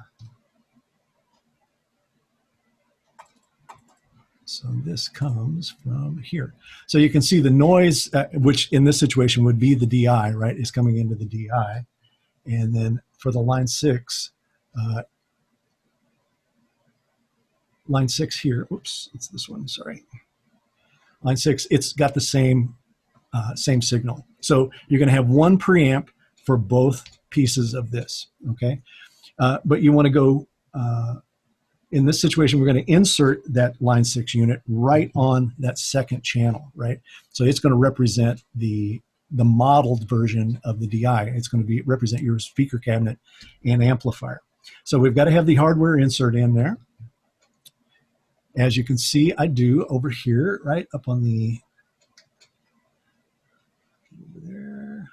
So this comes from here. So you can see the noise, which in this situation would be the DI, right, is coming into the DI. And then for the line 6 here, oops, it's this one, sorry. Line 6, it's got the same signal. So you're going to have one preamp for both pieces of this, okay? But you want to go, in this situation, we're going to insert that line 6 unit right on that second channel, right? So it's going to represent the modeled version of the DI. It's going to represent your speaker cabinet and amplifier. So we've got to have the hardware insert in there. As you can see, I do over here, right up on the, over there.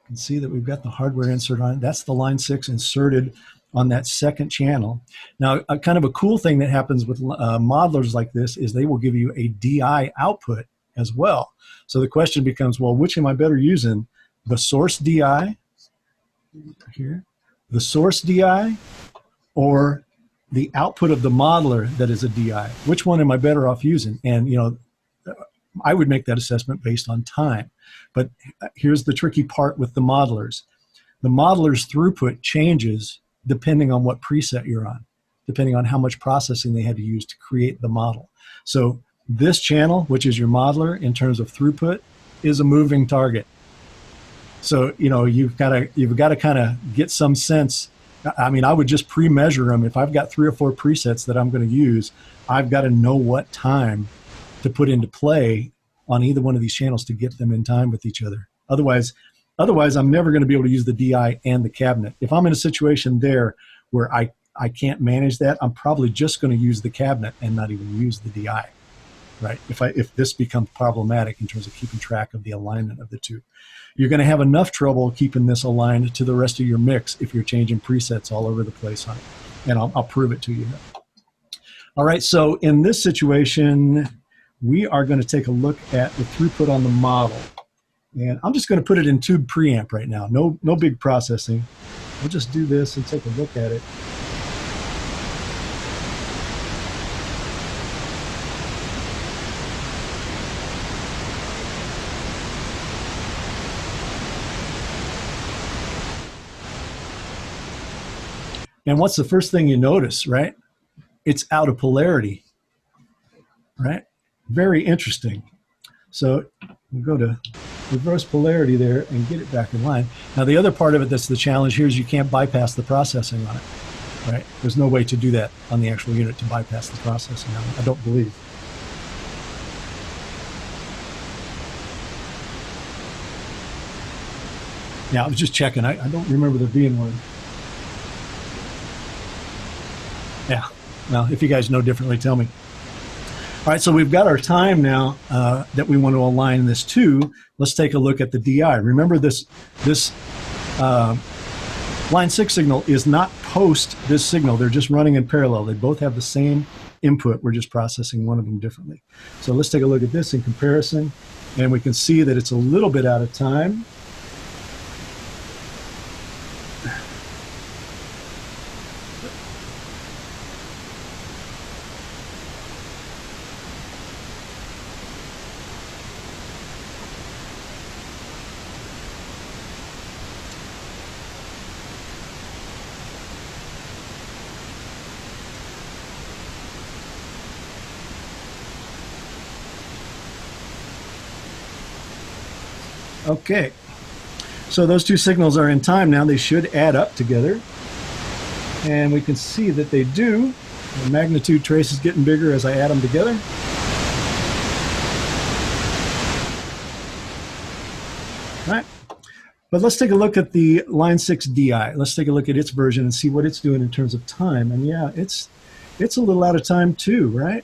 You can see that we've got the hardware insert on it. That's the line 6 inserted on that second channel. Now, kind of a cool thing that happens with modelers like this is they will give you a DI output as well. So the question becomes, well, which am I better using? The source DI here, the source DI, or the output of the modeler that is a DI? Which one am I better off using? And, you know, I would make that assessment based on time. But here's the tricky part with the modelers. The modeler's throughput changes depending on what preset you're on, depending on how much processing they had to use to create the model. So this channel, which is your modeler in terms of throughput, is a moving target. So, you've got to kind of get some sense. I mean, I would just pre-measure them. If I've got 3 or 4 presets that I'm going to use, I've got to know what time to put into play on either one of these channels to get them in time with each other. Otherwise, I'm never going to be able to use the DI and the cabinet. If I'm in a situation there where I can't manage that, I'm probably just going to use the cabinet and not even use the DI, right? If this becomes problematic in terms of keeping track of the alignment of the two. You're going to have enough trouble keeping this aligned to the rest of your mix if you're changing presets all over the place on it. And I'll prove it to you. All right, so in this situation, we are going to take a look at the throughput on the model. And I'm just going to put it in tube preamp right now. No big processing. We'll just do this and take a look at it. And what's the first thing you notice, right? It's out of polarity, right? Very interesting. So we'll go to reverse polarity there and get it back in line. Now, the other part of it that's the challenge here is you can't bypass the processing on it, right? There's no way to do that on the actual unit to bypass the processing on it, I don't believe. Yeah, I was just checking. I don't remember there being one. Yeah, well, if you guys know differently, tell me. All right, so we've got our time now that we want to align this to. Let's take a look at the DI. Remember this line 6 signal is not post this signal. They're just running in parallel. They both have the same input. We're just processing one of them differently. So let's take a look at this in comparison, and we can see that it's a little bit out of time. Okay, so those two signals are in time now. They should add up together. And we can see that they do. The magnitude trace is getting bigger as I add them together. All right, but let's take a look at the line 6 DI. Let's take a look at its version and see what it's doing in terms of time. And yeah, it's a little out of time too, right?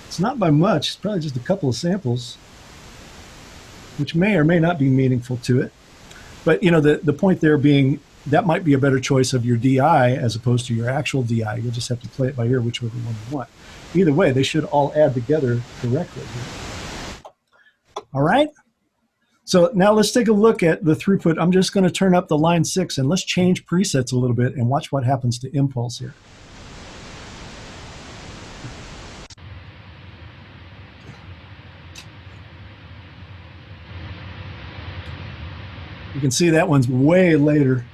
It's not by much. It's probably just a couple of samples, which may or may not be meaningful to it. But the point there being that might be a better choice of your DI as opposed to your actual DI. You'll just have to play it by ear, whichever one you want. Either way, they should all add together correctly. All right. So now let's take a look at the throughput. I'm just going to turn up the line 6 and let's change presets a little bit and watch what happens to impulse here. You can see that one's way later.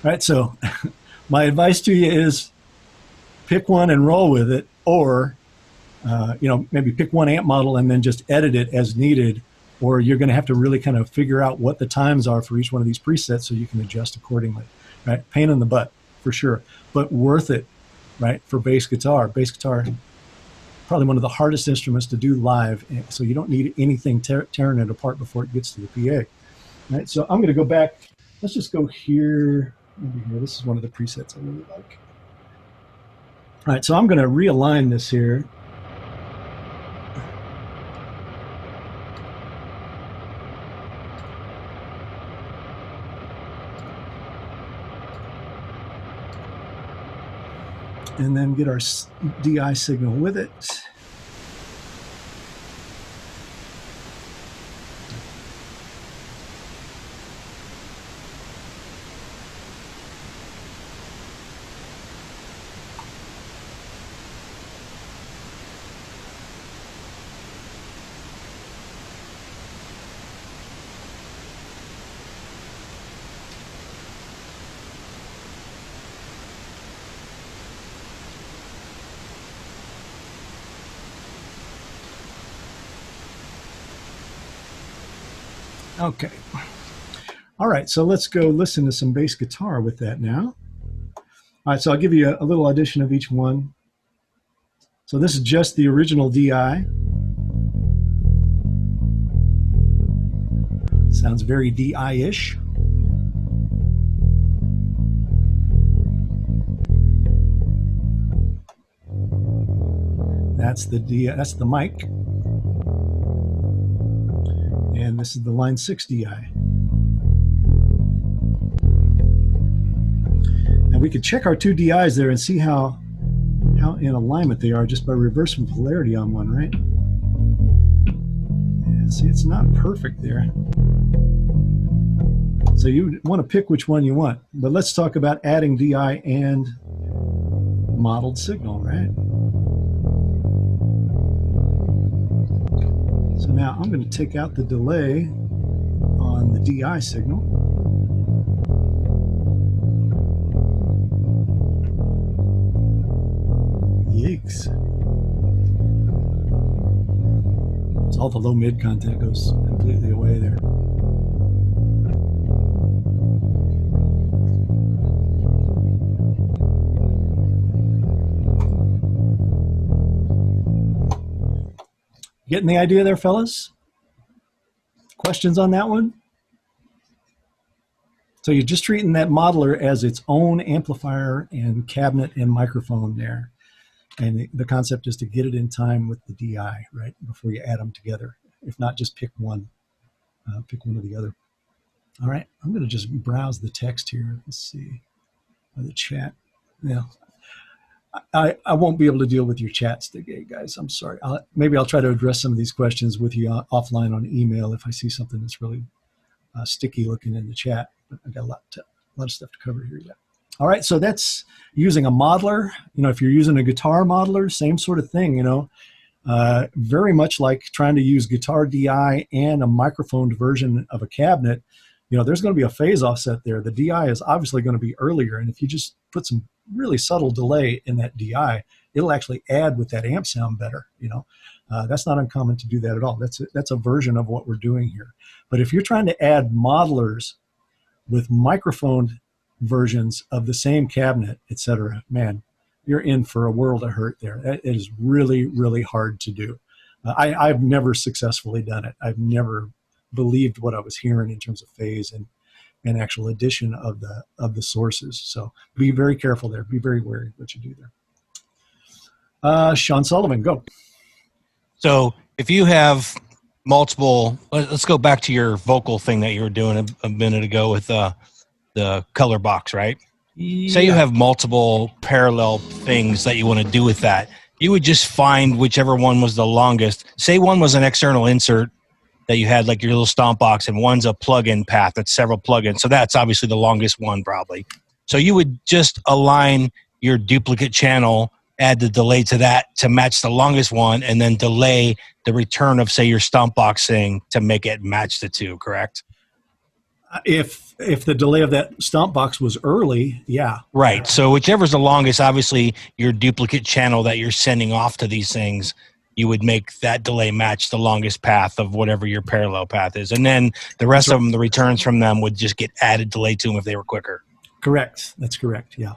All right, so my advice to you is pick one and roll with it, or maybe pick one amp model and then just edit it as needed, or you're going to have to really kind of figure out what the times are for each one of these presets so you can adjust accordingly. Right, pain in the butt for sure, but worth it, right? For bass guitar. Bass guitar, probably one of the hardest instruments to do live, so you don't need anything tearing it apart before it gets to the PA. Right, so I'm going to go back. Let's just go here. Maybe here. This is one of the presets I really like. All right, so I'm going to realign this here. And then get our DI signal with it. Okay. All right, so let's go listen to some bass guitar with that now. All right, so I'll give you a little audition of each one. So this is just the original DI. Sounds very DI-ish. That's the mic. And this is the line 6 DI. Now we could check our two DIs there and see how in alignment they are just by reversing polarity on one, right? Yeah, see, it's not perfect there. So you want to pick which one you want. But let's talk about adding DI and modeled signal, right? So now I'm going to take out the delay on the DI signal. Yikes. So all the low mid content goes completely away there. Getting the idea there, fellas? Questions on that one? So you're just treating that modeler as its own amplifier and cabinet and microphone there. And the concept is to get it in time with the DI, right, before you add them together. If not, just pick one or the other. All right, I'm going to just browse the text here. Let's see, the chat. Yeah, I won't be able to deal with your chats today, guys. I'm sorry. Maybe I'll try to address some of these questions with you offline on email if I see something that's really sticky looking in the chat. But I got a lot of stuff to cover here yet. All right, so that's using a modeler. You know, if you're using a guitar modeler, same sort of thing, you know. Very much like trying to use guitar DI and a microphoned version of a cabinet. You know, there's going to be a phase offset there. The DI is obviously going to be earlier, and if you just put some really subtle delay in that DI, it'll actually add with that amp sound better, you know. That's not uncommon to do that at all. That's a version of what we're doing here. But if you're trying to add modelers with microphoned versions of the same cabinet, etc., man, you're in for a world of hurt there. It is really, really hard to do. I've never successfully done it. I've never believed what I was hearing in terms of phase and actual addition of the sources. So be very careful there. Be very wary of what you do there. Sean Sullivan, go. So if you have multiple, let's go back to your vocal thing that you were doing a minute ago with the color box, right? Yeah. Say you have multiple parallel things that you want to do with that. You would just find whichever one was the longest. Say one was an external insert that you had, like your little stomp box, and one's a plug-in path that's several plugins. So that's obviously the longest one probably. So you would just align your duplicate channel, add the delay to that to match the longest one, and then delay the return of, say, your stomp box thing to make it match the two, correct? If the delay of that stomp box was early, yeah. Right. So whichever's the longest, obviously your duplicate channel that you're sending off to these things, you would make that delay match the longest path of whatever your parallel path is. And then the rest of them, the returns from them would just get added delay to them if they were quicker. Correct. That's correct. Yeah.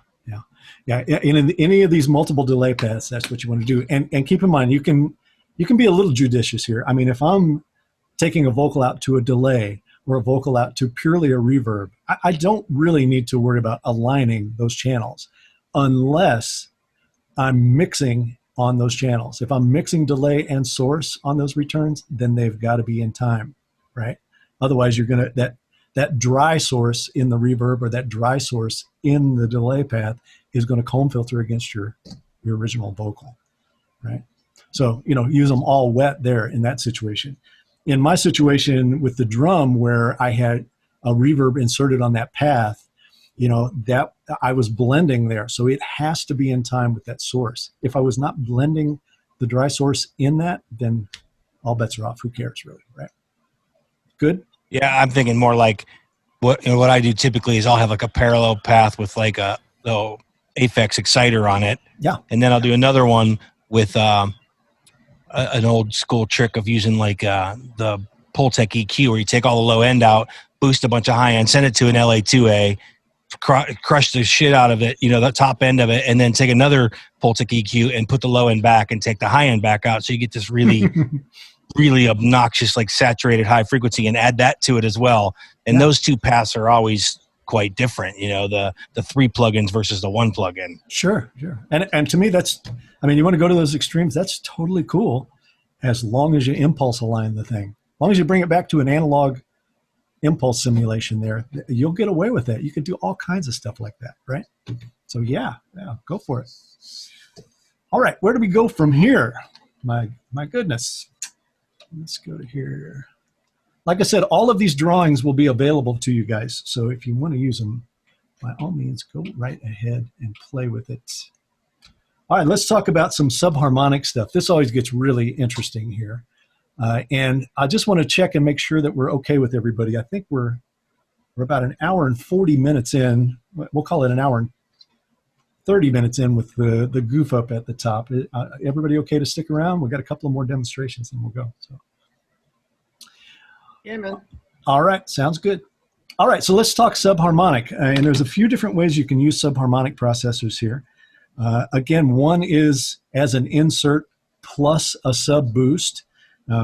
In any of these multiple delay paths, that's what you want to do. And keep in mind, you can be a little judicious here. I mean, if I'm taking a vocal out to a delay or a vocal out to purely a reverb, I don't really need to worry about aligning those channels unless I'm mixing on those channels. If I'm mixing delay and source on those returns, then they've got to be in time, right? Otherwise, you're going to, that dry source in the reverb or that dry source in the delay path is going to comb filter against your original vocal, right? So, you know, use them all wet there in that situation. In my situation with the drum where I had a reverb inserted on that path, you know, that I was blending there. So it has to be in time with that source. If I was not blending the dry source in that, then all bets are off. Who cares really, right? Good? Yeah, I'm thinking more like what I do typically is I'll have like a parallel path with like a Aphex exciter on it. Yeah. And then I'll do another one with an old school trick of using like the Pultec EQ, where you take all the low end out, boost a bunch of high end, send it to an LA2A, crush the shit out of it, the top end of it, and then take another Pultec EQ and put the low end back and take the high end back out. So you get this really, really obnoxious, like saturated high frequency, and add that to it as well. And those two paths are always quite different, the 3 plugins versus the 1 plugin. Sure. And to me, you want to go to those extremes, that's totally cool, as long as you impulse align the thing. As long as you bring it back to an analog impulse simulation there, you'll get away with that. You can do all kinds of stuff like that, right? So yeah, go for it. All right, where do we go from here? My goodness. Let's go to here. Like I said, all of these drawings will be available to you guys. So if you want to use them, by all means, go right ahead and play with it. All right, let's talk about some subharmonic stuff. This always gets really interesting here. And I just want to check and make sure that we're okay with everybody. I think we're about an hour and 40 minutes in. We'll call it an hour and 30 minutes in with the goof up at the top. Everybody okay to stick around? We've got a couple of more demonstrations and we'll go. So. Yeah, man. All right, sounds good. All right, so let's talk subharmonic. And there's a few different ways you can use subharmonic processors here. Again, one is as an insert plus a sub boost.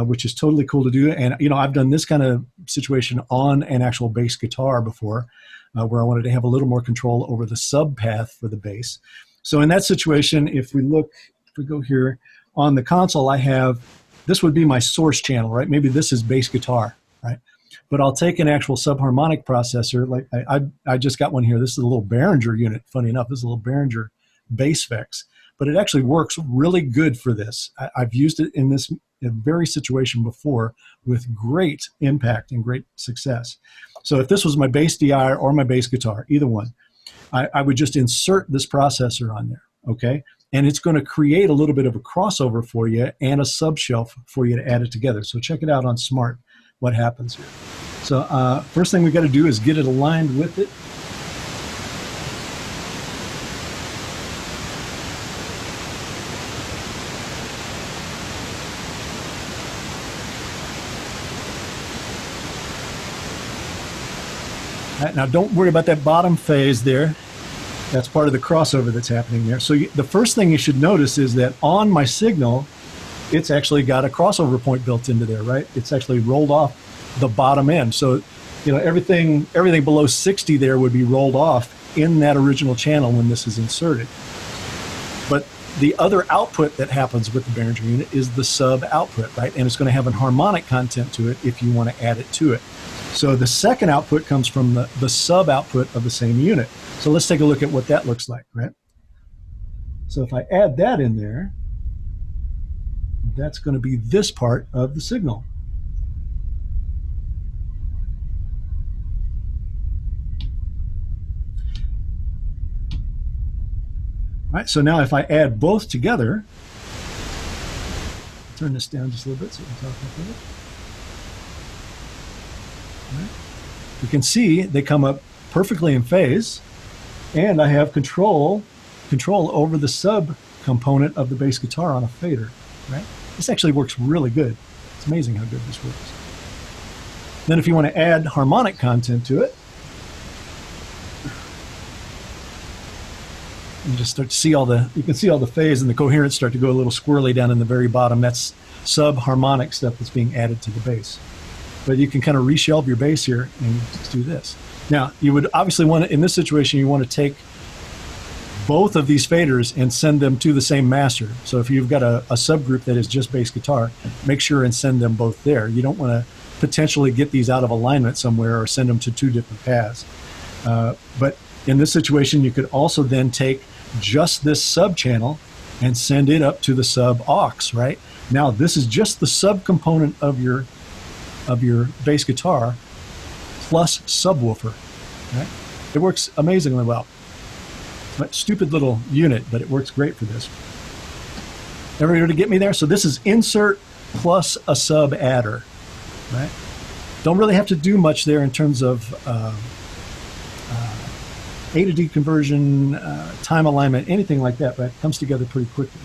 Which is totally cool to do. And, I've done this kind of situation on an actual bass guitar before, where I wanted to have a little more control over the sub path for the bass. So in that situation, if we go here on the console, this would be my source channel, right? Maybe this is bass guitar, right? But I'll take an actual subharmonic processor. Like I just got one here. This is a little Behringer unit. Funny enough, this is a little Behringer bass Vex. But it actually works really good for this. I've used it in this very situation before with great impact and great success. So if this was my bass DI or my bass guitar, either one, I would just insert this processor on there, okay? And it's going to create a little bit of a crossover for you and a subshelf for you to add it together. So check it out on Smaart, what happens here. So first thing we got to do is get it aligned with it. Now, don't worry about that bottom phase there. That's part of the crossover that's happening there. So the first thing you should notice is that on my signal, it's actually got a crossover point built into there, right? It's actually rolled off the bottom end. So, everything below 60 there would be rolled off in that original channel when this is inserted. But the other output that happens with the Behringer unit is the sub output, right? And it's going to have a harmonic content to it if you want to add it to it. So the second output comes from the sub output of the same unit. So let's take a look at what that looks like, right? So if I add that in there, that's going to be this part of the signal. All right, so now if I add both together, turn this down just a little bit so we can talk about it. Right. You can see they come up perfectly in phase, and I have control over the sub component of the bass guitar on a fader, right? This actually works really good. It's amazing how good this works. Then if you want to add harmonic content to it, you just start to see you can see all the phase and the coherence start to go a little squirrely down in the very bottom. That's sub-harmonic stuff that's being added to the bass. But you can kind of reshelve your bass here and just do this. Now, you would obviously want to, in this situation, you want to take both of these faders and send them to the same master. So if you've got a subgroup that is just bass guitar, make sure and send them both there. You don't want to potentially get these out of alignment somewhere or send them to two different paths. But in this situation, you could also then take just this sub channel and send it up to the sub aux, right? Now, this is just the sub component of your bass guitar plus subwoofer, right? It works amazingly well. Stupid little unit, but it works great for this. Everybody get me there? So this is insert plus a sub adder, right? Don't really have to do much there in terms of A to D conversion, time alignment, anything like that, right? It comes together pretty quickly.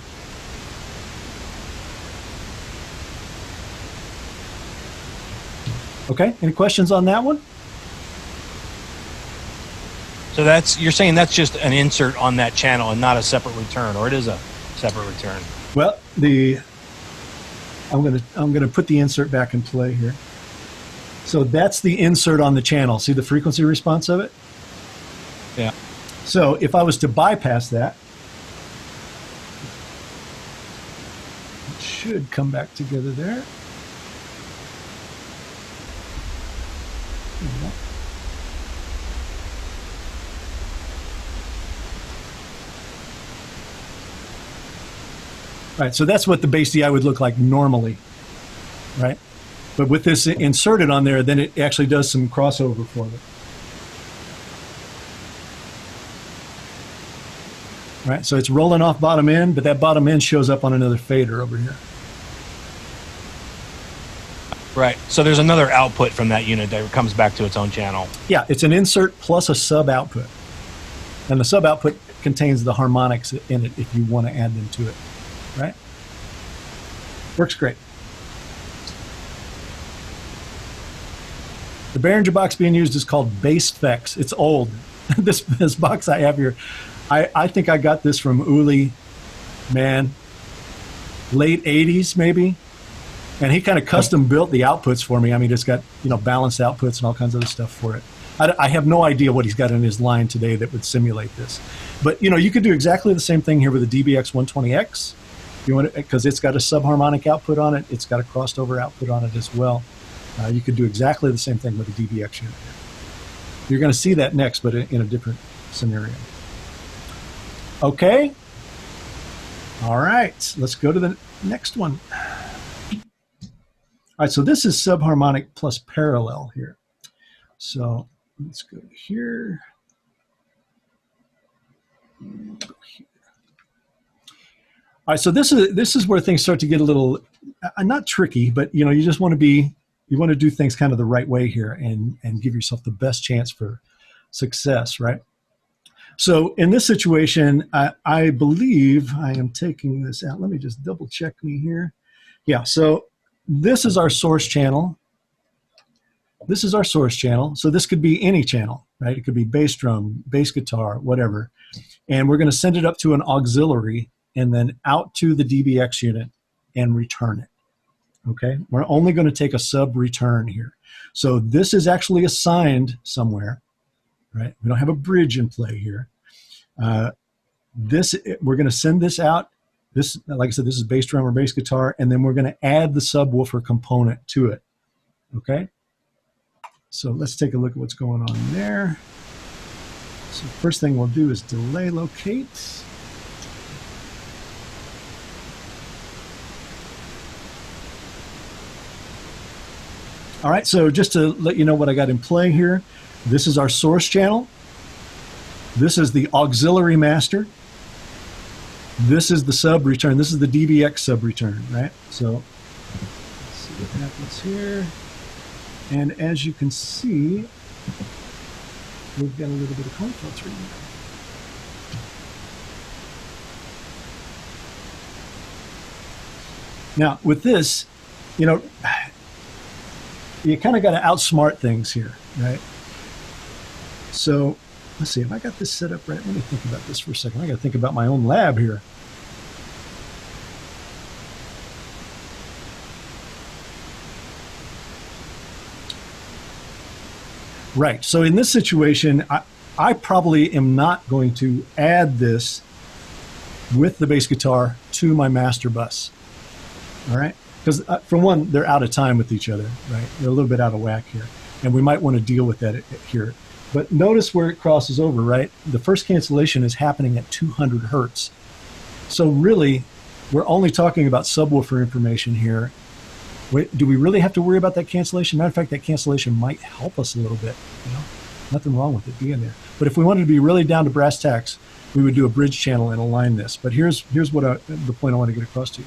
Okay, any questions on that one? So you're saying that's just an insert on that channel and not a separate return, or it is a separate return? Well, I'm gonna put the insert back in play here. So that's the insert on the channel. See the frequency response of it? Yeah. So if I was to bypass that, it should come back together there. Right, so that's what the base DI would look like normally, right? But with this inserted on there, then it actually does some crossover for it. Right, so it's rolling off bottom end, but that bottom end shows up on another fader over here. Right, so there's another output from that unit that comes back to its own channel. Yeah, it's an insert plus a sub output. And the sub output contains the harmonics in it if you want to add them to it. Right? Works great. The Behringer box being used is called Bass Specs. It's old. this box I have here, I think I got this from Uli, man, late 80s maybe. And he kind of custom built the outputs for me. I mean, it's got, balanced outputs and all kinds of other stuff for it. I have no idea what he's got in his line today that would simulate this. But, you could do exactly the same thing here with the DBX 120X. You want it because it's got a subharmonic output on it. It's got a crossed over output on it as well. You could do exactly the same thing with the DBX unit. You're going to see that next, but in a different scenario. Okay. All right. Let's go to the next one. All right. So this is subharmonic plus parallel here. So let's go here. Go here. All right, so this is where things start to get a little, not tricky, but you just want to do things kind of the right way here and give yourself the best chance for success, right? So in this situation, I believe I am taking this out. Let me just double check me here. Yeah, so this is our source channel. This is our source channel. So this could be any channel, right? It could be bass drum, bass guitar, whatever. And we're going to send it up to an auxiliary and then out to the DBX unit and return it. Okay, we're only going to take a sub return here. So this is actually assigned somewhere, right? We don't have a bridge in play here. We're going to send this out. This, like I said, this is bass drum or bass guitar, and then we're going to add the subwoofer component to it. Okay, so let's take a look at what's going on there. So first thing we'll do is delay locate. All right, so just to let you know what I got in play here, this is our source channel. This is the auxiliary master. This is the sub return. This is the DBX sub return, right? So let's see what happens here. And as you can see, we've got a little bit of comb filtering there. Now, with this, you kind of got to outsmart things here, right? So let's see, if I got this set up right, let me think about this for a second. I got to think about my own lab here. Right, so in this situation, I probably am not going to add this with the bass guitar to my master bus, all right? Because for one, they're out of time with each other, right? They're a little bit out of whack here. And we might want to deal with that here. But notice where it crosses over, right? The first cancellation is happening at 200 hertz. So really, we're only talking about subwoofer information here. Do we really have to worry about that cancellation? Matter of fact, that cancellation might help us a little bit. Nothing wrong with it being there. But if we wanted to be really down to brass tacks, we would do a bridge channel and align this. But here's what the point I want to get across to you.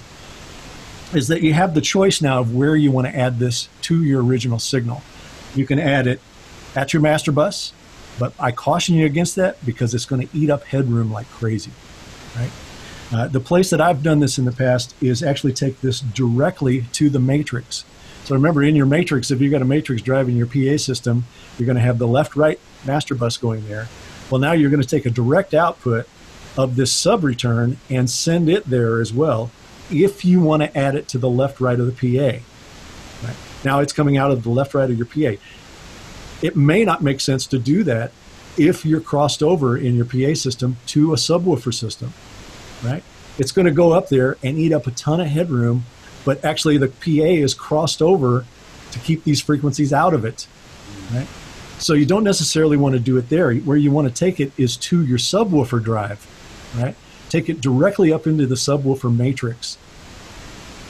Is that you have the choice now of where you want to add this to your original signal. You can add it at your master bus, but I caution you against that because it's going to eat up headroom like crazy, right? The place that I've done this in the past is actually take this directly to the matrix. So remember, in your matrix, if you've got a matrix driving your PA system, you're going to have the left-right master bus going there. Well, now you're going to take a direct output of this sub-return and send it there as well if you want to add it to the left-right of the PA. Right? Now it's coming out of the left-right of your PA. It may not make sense to do that if you're crossed over in your PA system to a subwoofer system, right? It's going to go up there and eat up a ton of headroom, but actually the PA is crossed over to keep these frequencies out of it, right? So you don't necessarily want to do it there. Where you want to take it is to your subwoofer drive, right? Take it directly up into the subwoofer matrix.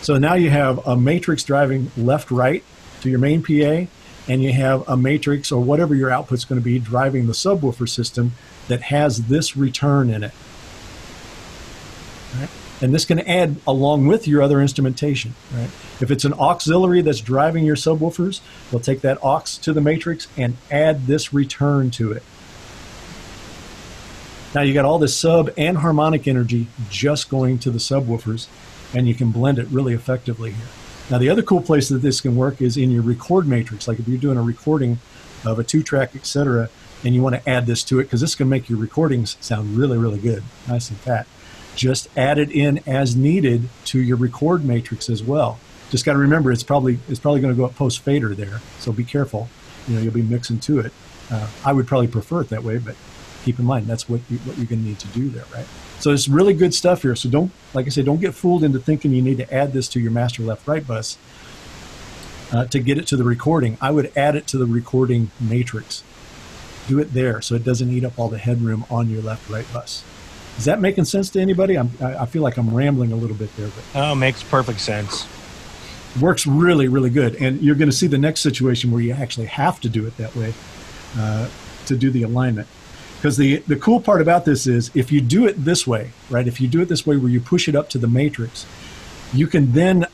So now you have a matrix driving left-right to your main PA, and you have a matrix or whatever your output's going to be driving the subwoofer system that has this return in it. Right? And this can add along with your other instrumentation. Right? If it's an auxiliary that's driving your subwoofers, we'll take that aux to the matrix and add this return to it. Now you got all this sub and harmonic energy just going to the subwoofers, and you can blend it really effectively here. Now the other cool place that this can work is in your record matrix. Like if you're doing a recording of a 2-track, etc., and you want to add this to it, because this can make your recordings sound really, really good, nice and fat. Just add it in as needed to your record matrix as well. Just got to remember, it's probably going to go up post fader there, so be careful. You'll be mixing to it. I would probably prefer it that way, but keep in mind that's what you're going to need to do there, right? So it's really good stuff here. So don't get fooled into thinking you need to add this to your master left-right bus to get it to the recording. I would add it to the recording matrix. Do it there so it doesn't eat up all the headroom on your left-right bus. Is that making sense to anybody? I feel like I'm rambling a little bit there, but Oh, makes perfect sense. works really, really good. And you're going to see the next situation where you actually have to do it that way to do the alignment. Because the cool part about this is if you do it this way, right? If you do it this way where you push it up to the matrix, you can then,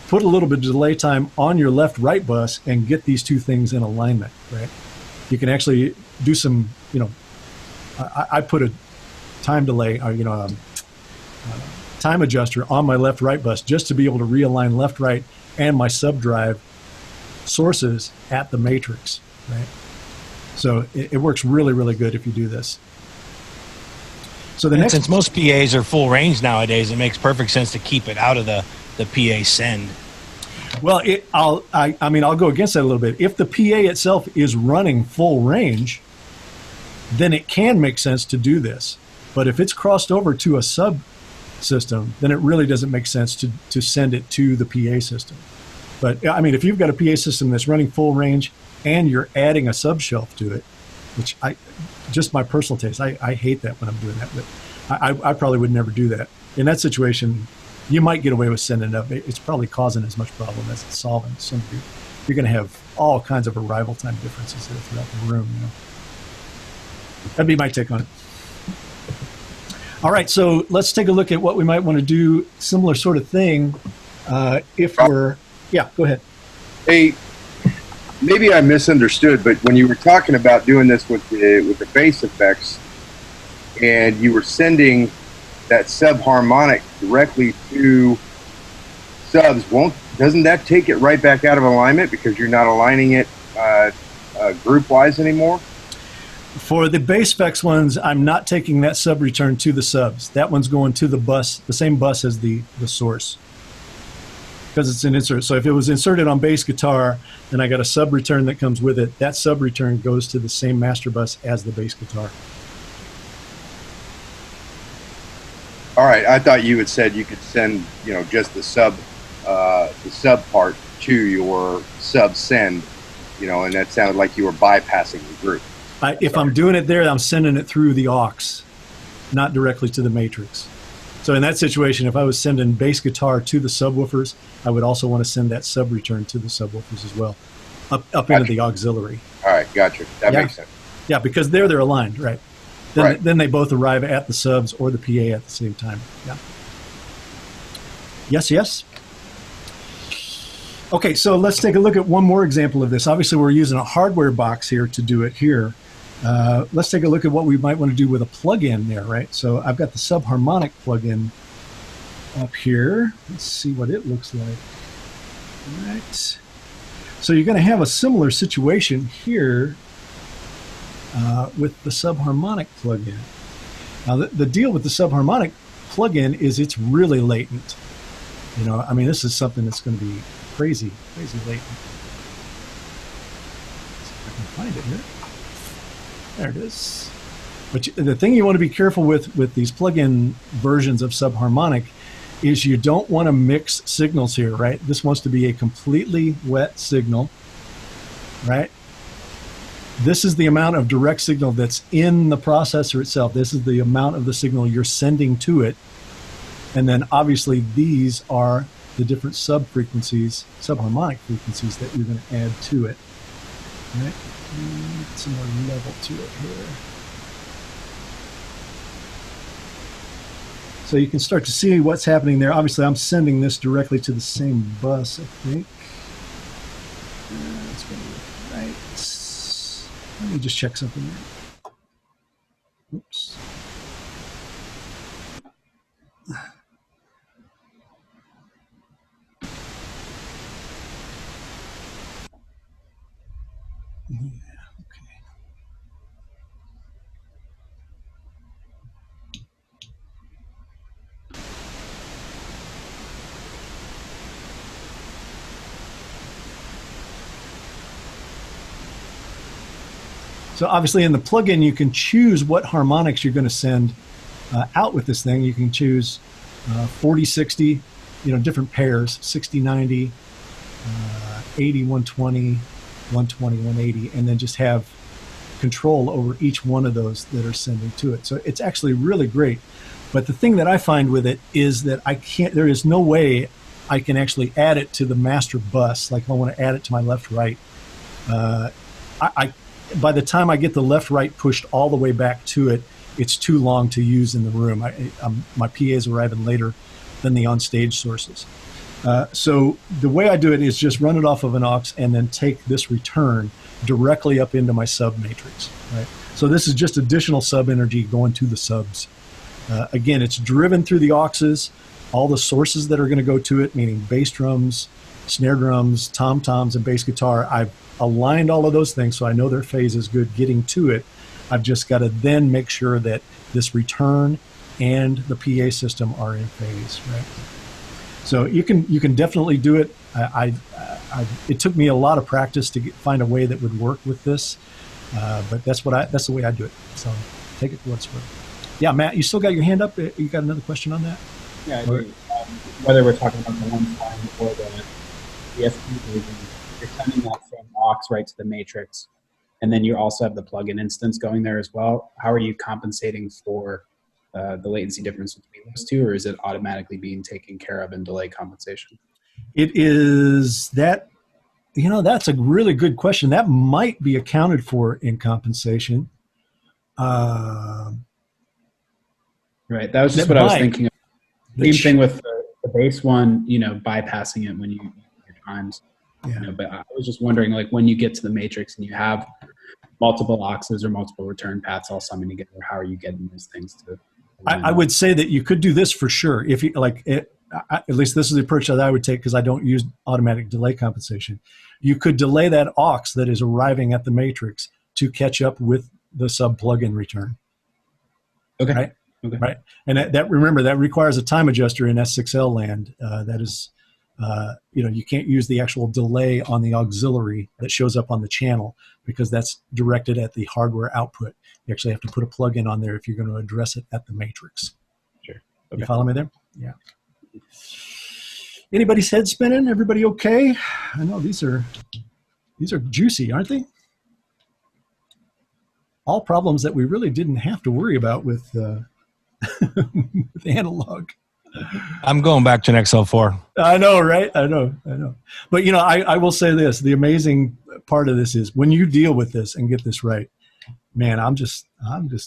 put a little bit of delay time on your left-right bus and get these two things in alignment, right? You can actually do some, I put a time delay, time adjuster on my left-right bus just to be able to realign left-right and my subdrive sources at the matrix, right? So it works really, really good if you do this. So Since most PAs are full range nowadays, it makes perfect sense to keep it out of the PA send. Well, I'll go against that a little bit. If the PA itself is running full range, then it can make sense to do this. But if it's crossed over to a sub system, then it really doesn't make sense to send it to the PA system. But if you've got a PA system that's running full range and you're adding a sub shelf to it, which just my personal taste, I hate that when I'm doing that, but I probably would never do that. In that situation, you might get away with sending it up. It's probably causing as much problem as it's solving. You're going to have all kinds of arrival time differences there throughout the room. That'd be my take on it. All right, so let's take a look at what we might want to do. Similar sort of thing. Yeah, go ahead. Hey, maybe I misunderstood, but when you were talking about doing this with the bass effects, and you were sending that subharmonic directly to subs, doesn't that take it right back out of alignment because you're not aligning it group-wise anymore? For the bass specs ones, I'm not taking that sub return to the subs. That one's going to the bus, the same bus as the source, because it's an insert. So if it was inserted on bass guitar, then I got a sub return that comes with it. That sub return goes to the same master bus as the bass guitar. All right, I thought you had said you could send, just the sub part to your sub send, and that sounded like you were bypassing the group. If I'm doing it there, I'm sending it through the aux, not directly to the matrix. So in that situation, if I was sending bass guitar to the subwoofers, I would also want to send that sub return to the subwoofers as well, up into the auxiliary. All right, gotcha. That makes sense. Yeah, because they're aligned, right? Then they both arrive at the subs or the PA at the same time. Yeah. Yes. Okay, so let's take a look at one more example of this. Obviously, we're using a hardware box here to do it here. Let's take a look at what we might want to do with a plug-in there, right? So I've got the subharmonic plug-in up here. Let's see what it looks like. All right. So you're going to have a similar situation here with the subharmonic plugin. Now, the deal with the subharmonic plugin is it's really latent. You know, I mean, this is something that's going to be crazy latent. Let's see if I can find it here. There it is. But the thing you want to be careful with these plugin versions of subharmonic is you don't want to mix signals here, right? This wants to be a completely wet signal, right? This is the amount of direct signal that's in the processor itself. This is the amount of the signal you're sending to it. And then obviously these are the different sub-frequencies, subharmonic frequencies that you're going to add to it. All right? Need some more level to it here. So you can start to see what's happening there. Obviously, I'm sending this directly to the same bus, I think. It's going to look right. Let me just check something there. Oops. Yeah, okay. So obviously in the plugin, you can choose what harmonics you're going to send out with this thing. You can choose 40, 60, different pairs, 60, 90, 80, 120, 120, 180, and then just have control over each one of those that are sending to it. So it's actually really great. But the thing that I find with it is that there is no way I can actually add it to the master bus. Like if I want to add it to my left-right, by the time I get the left-right pushed all the way back to it, it's too long to use in the room. My PAs arriving later than the on-stage sources. So the way I do it is just run it off of an aux and then take this return directly up into my sub matrix. Right? So this is just additional sub energy going to the subs. Again, it's driven through the auxes, all the sources that are going to go to it, meaning bass drums, snare drums, tom-toms, and bass guitar. I've aligned all of those things so I know their phase is good getting to it. I've just got to then make sure that this return and the PA system are in phase, right? So you can definitely do it. It took me a lot of practice to find a way that would work with this, but that's the way I do it. So take it for what it's worth. Yeah, Matt, you still got your hand up? You got another question on that? Yeah, I do. Whether we're talking about the one time or the ESP version, you're sending that same aux right to the matrix, and then you also have the plugin instance going there as well. How are you compensating for the latency difference between those two, or is it automatically being taken care of in delay compensation? It is that, that's a really good question. That might be accounted for in compensation. Right. That was just what I was thinking of. Same thing with the bass one, bypassing it when you your times. Yeah. But I was just wondering, like, when you get to the matrix and you have multiple auxes or multiple return paths all summoned together, how are you getting those things to? I would say that you could do this for sure. If you at least this is the approach that I would take because I don't use automatic delay compensation. You could delay that aux that is arriving at the matrix to catch up with the sub plugin return. Okay. Right. Okay. Right. And remember that requires a time adjuster in S6L land. That is, you can't use the actual delay on the auxiliary that shows up on the channel because that's directed at the hardware output. You actually have to put a plug-in on there if you're going to address it at the matrix. Sure. Okay. You follow me there? Yeah. Anybody's head spinning? Everybody okay? I know these are juicy, aren't they? All problems that we really didn't have to worry about with with analog. I'm going back to an XL4. I know, right? I know. But I will say this: the amazing part of this is when you deal with this and get this right, man. I'm just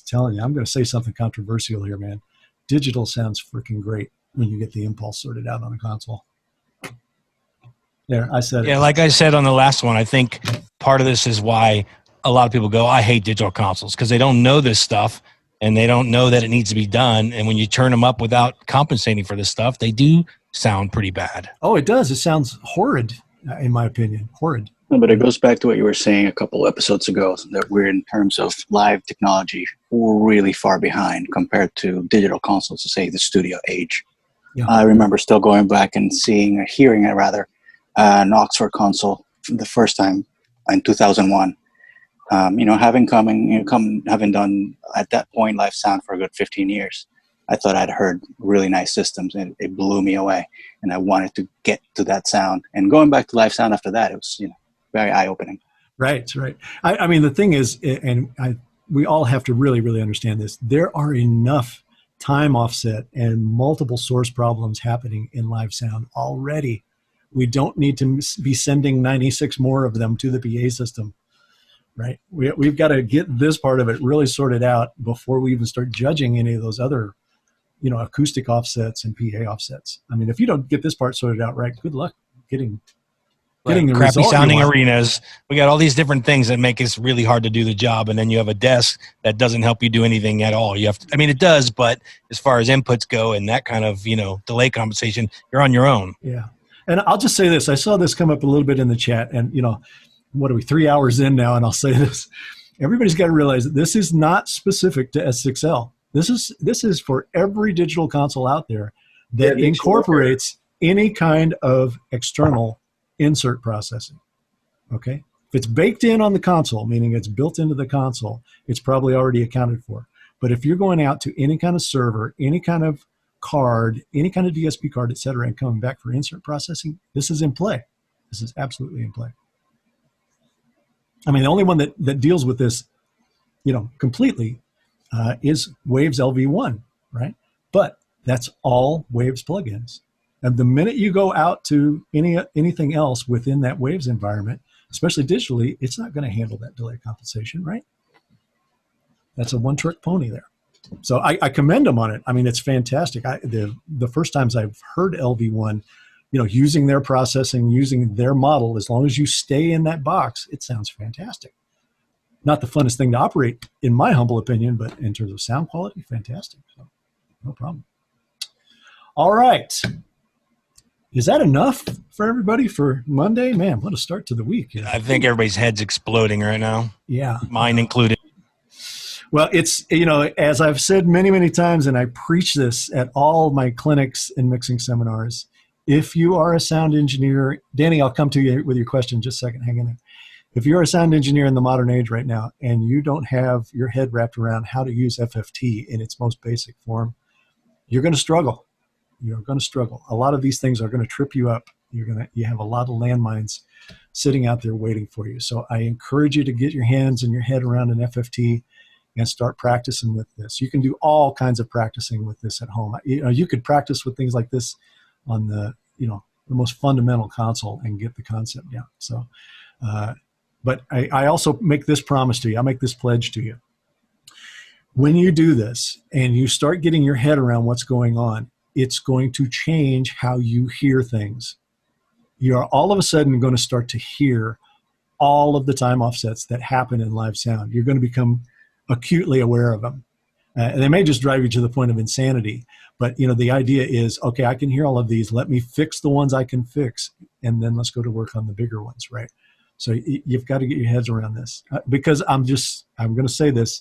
telling you. I'm going to say something controversial here, man. Digital sounds freaking great when you get the impulse sorted out on a console. There, I said it. Yeah, like I said on the last one, I think part of this is why a lot of people go, I hate digital consoles, because they don't know this stuff and they don't know that it needs to be done. And when you turn them up without compensating for this stuff, they do sound pretty bad. Oh, it does. It sounds horrid. in my opinion. Horrid. No, but it goes back to what you were saying a couple episodes ago, that we're, in terms of live technology, we're really far behind compared to digital consoles, to say the studio age. Yeah. I remember still going back and seeing, or hearing it rather, an Oxford console for the first time in 2001. Having done at that point live sound for a good 15 years, I thought I'd heard really nice systems, and it blew me away. And I wanted to get to that sound. And going back to live sound after that, it was very eye-opening. Right. I mean, the thing is, we all have to really, really understand this. There are enough time offset and multiple source problems happening in live sound already. We don't need to be sending 96 more of them to the PA system, right? We've got to get this part of it really sorted out before we even start judging any of those other, acoustic offsets and PA offsets. I mean, if you don't get this part sorted out right, good luck getting the crappy result sounding you want. arenas. We got all these different things that make it really hard to do the job, and then you have a desk that doesn't help you do anything at all. You have to, it does, but as far as inputs go and that kind of delay compensation, you're on your own. Yeah, and I'll just say this: I saw this come up a little bit in the chat, and what are we 3 hours in now? And I'll say this: everybody's got to realize that this is not specific to S6L. This is for every digital console out there that incorporates any kind of external insert processing. Okay, if it's baked in on the console, meaning it's built into the console, it's probably already accounted for. But if you're going out to any kind of server, any kind of card, any kind of DSP card, et cetera, and coming back for insert processing, this is in play. This is absolutely in play. I mean, the only one that deals with this, completely is Waves LV1, right? But that's all Waves plugins. And the minute you go out to anything else within that Waves environment, especially digitally, it's not going to handle that delay compensation, right? That's a one-trick pony there. So I commend them on it. I mean, it's fantastic. The first times I've heard LV1, using their processing, using their model, as long as you stay in that box, it sounds fantastic. Not the funnest thing to operate, in my humble opinion, but in terms of sound quality, fantastic. So no problem. All right. Is that enough for everybody for Monday? Man, what a start to the week. I think everybody's head's exploding right now. Yeah. Mine included. Well, it's, as I've said many, many times, and I preach this at all my clinics and mixing seminars, if you are a sound engineer, Danny, I'll come to you with your question in just a second. Hang in there. If you're a sound engineer in the modern age right now and you don't have your head wrapped around how to use FFT in its most basic form, you're going to struggle. You're going to struggle. A lot of these things are going to trip you up. You have a lot of landmines sitting out there waiting for you. So I encourage you to get your hands and your head around an FFT and start practicing with this. You can do all kinds of practicing with this at home. You could practice with things like this on the most fundamental console and get the concept down. So, but I also make this promise to you. I make this pledge to you. When you do this and you start getting your head around what's going on, it's going to change how you hear things. You're all of a sudden going to start to hear all of the time offsets that happen in live sound. You're going to become acutely aware of them. And they may just drive you to the point of insanity. But, the idea is, okay, I can hear all of these. Let me fix the ones I can fix. And then let's go to work on the bigger ones, right? So you've got to get your heads around this. Because I'm going to say this.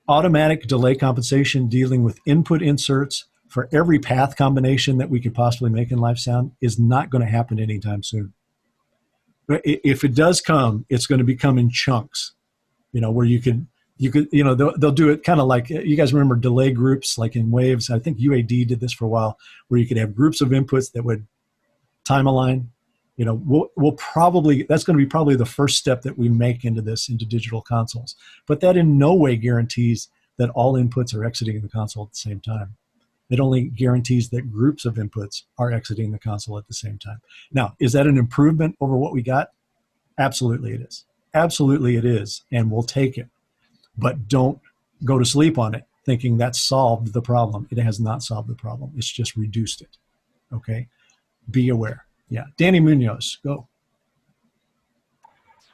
Automatic delay compensation dealing with input inserts for every path combination that we could possibly make in live sound is not going to happen anytime soon. But if it does come, it's going to become in chunks, where you could, they'll do it kind of like, you guys remember delay groups like in Waves. I think UAD did this for a while, where you could have groups of inputs that would time align. We'll probably, that's going to be probably the first step that we make into digital consoles. But that in no way guarantees that all inputs are exiting the console at the same time. It only guarantees that groups of inputs are exiting the console at the same time. Now, is that an improvement over what we got? Absolutely it is. Absolutely it is, and we'll take it. But don't go to sleep on it thinking that solved the problem. It has not solved the problem. It's just reduced it. Okay? Be aware. Yeah. Danny Munoz, go.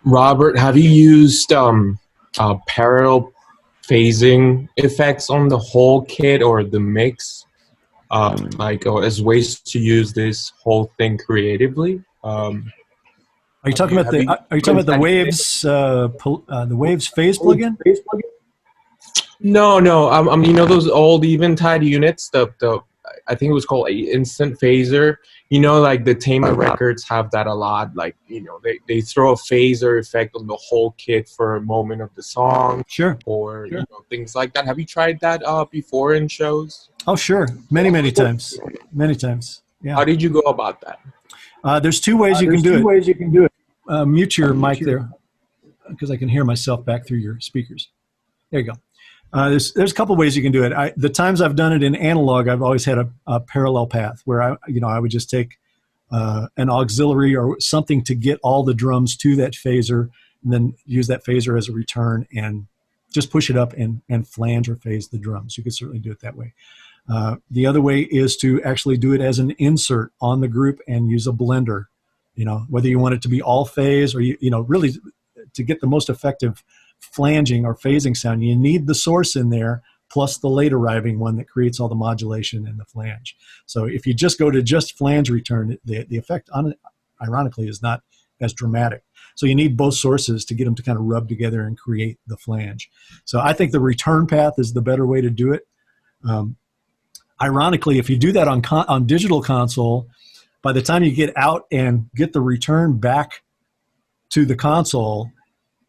Robert, have you used parallel phasing effects on the whole kit or the mix, or as ways to use this whole thing creatively? Are you talking about the Waves the Waves phase plugin? No. Those old Eventide units. I think it was called Instant Phaser. Like the Tama records have that a lot. Like they throw a phaser effect on the whole kit for a moment of the song. Sure. Or things like that. Have you tried that before in shows? Oh, sure. Many times. Many times. Yeah. How did you go about that? There's two ways you can do it. Mute your mic there, because I can hear myself back through your speakers. There you go. There's a couple ways you can do it. The times I've done it in analog, I've always had a parallel path where I would just take an auxiliary or something to get all the drums to that phaser, and then use that phaser as a return and just push it up and flange or phase the drums. You could certainly do it that way. The other way is to actually do it as an insert on the group and use a blender. Whether you want it to be all phase or really to get the most effective flanging or phasing sound, you need the source in there plus the late arriving one that creates all the modulation and the flange. So if you just go to just flange return, the effect on it, ironically, is not as dramatic. So you need both sources to get them to kind of rub together and create the flange. So I think the return path is the better way to do it. Ironically, if you do that on digital console, by the time you get out and get the return back to the console,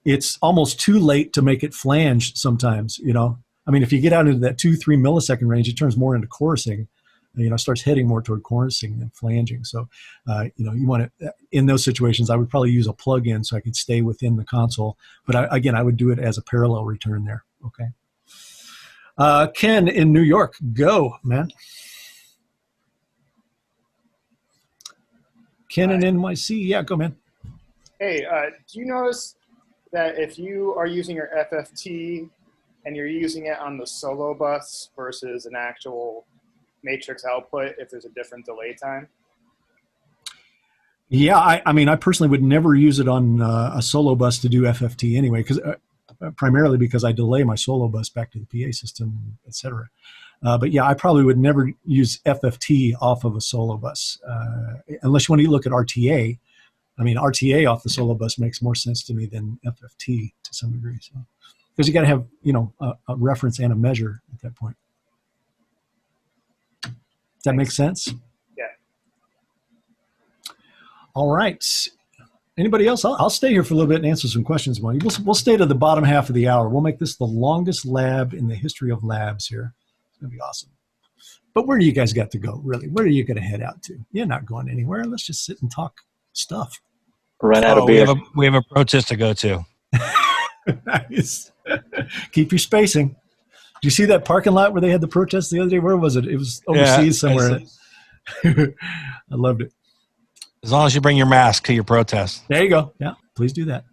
it's almost too late to make it flange sometimes, if you get out into that 2-3 millisecond range, it turns more into chorusing, starts heading more toward chorusing than flanging. So, you want to, in those situations, I would probably use a plug-in so I could stay within the console. But I would do it as a parallel return there. Okay. Ken in New York, go, man. Ken in NYC, yeah, go, man. Hey, do you notice that if you are using your FFT and you're using it on the solo bus versus an actual matrix output, if there's a different delay time? Yeah, I personally would never use it on a solo bus to do FFT anyway, because primarily because I delay my solo bus back to the PA system, etc. But yeah, I probably would never use FFT off of a solo bus, unless you want to look at RTA. RTA off the solo bus makes more sense to me than FFT to some degree. So, because you got to have a reference and a measure at that point. Does that make sense? Yeah. All right. Anybody else? I'll stay here for a little bit and answer some questions. We'll stay to the bottom half of the hour. We'll make this the longest lab in the history of labs here. It's going to be awesome. But where do you guys got to go, really? Where are you going to head out to? You're not going anywhere. Let's just sit and talk stuff. Run out of beer. We have a protest to go to. Nice. Keep your spacing. Did you see that parking lot where they had the protest the other day? Where was it? It was overseas somewhere. I loved it. As long as you bring your mask to your protest. There you go. Yeah, please do that.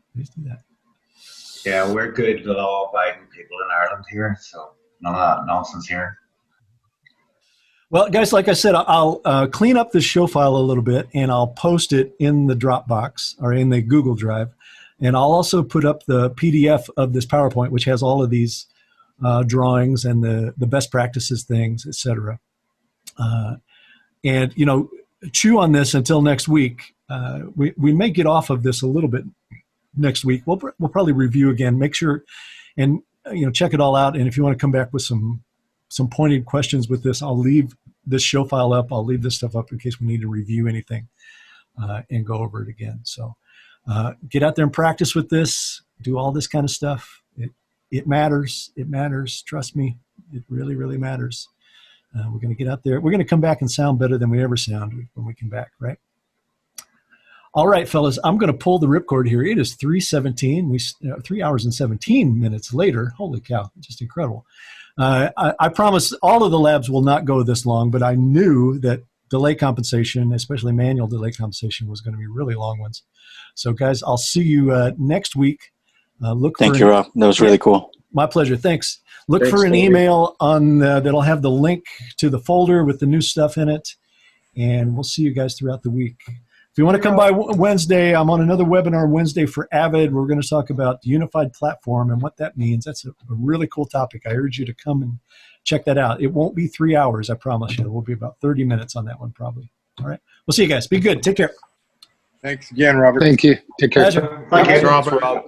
Yeah, we're good with all Biden people in Ireland here, so none of that nonsense here. Well, guys, like I said, I'll clean up this show file a little bit, and I'll post it in the Dropbox or in the Google Drive. And I'll also put up the PDF of this PowerPoint, which has all of these drawings and the best practices things, etc. And, chew on this until next week. We may get off of this a little bit next week. We'll probably review again, make sure, and check it all out. And if you want to come back with some pointed questions with this, I'll leave this show file up. I'll leave this stuff up in case we need to review anything and go over it again. So get out there and practice with this. Do all this kind of stuff. It matters. It matters. Trust me. It really, really matters. We're going to get out there. We're going to come back and sound better than we ever sound when we come back, right? All right, fellas, I'm going to pull the ripcord here. It is 3:17. 3 hours and 17 minutes later. Holy cow, just incredible. I promise all of the labs will not go this long, but I knew that delay compensation, especially manual delay compensation, was going to be really long ones. So, guys, I'll see you next week. Thank you, Rob. That was really cool. My pleasure. Thanks. Look for an email on that'll have the link to the folder with the new stuff in it, and we'll see you guys throughout the week. If you want to come by Wednesday, I'm on another webinar Wednesday for Avid. We're going to talk about the unified platform and what that means. That's a really cool topic. I urge you to come and check that out. It won't be 3 hours, I promise you. It will be about 30 minutes on that one probably. All right. We'll see you guys. Be good. Take care. Thanks again, Robert. Thank you. Take care. Pleasure. Thanks, Yep. Robert.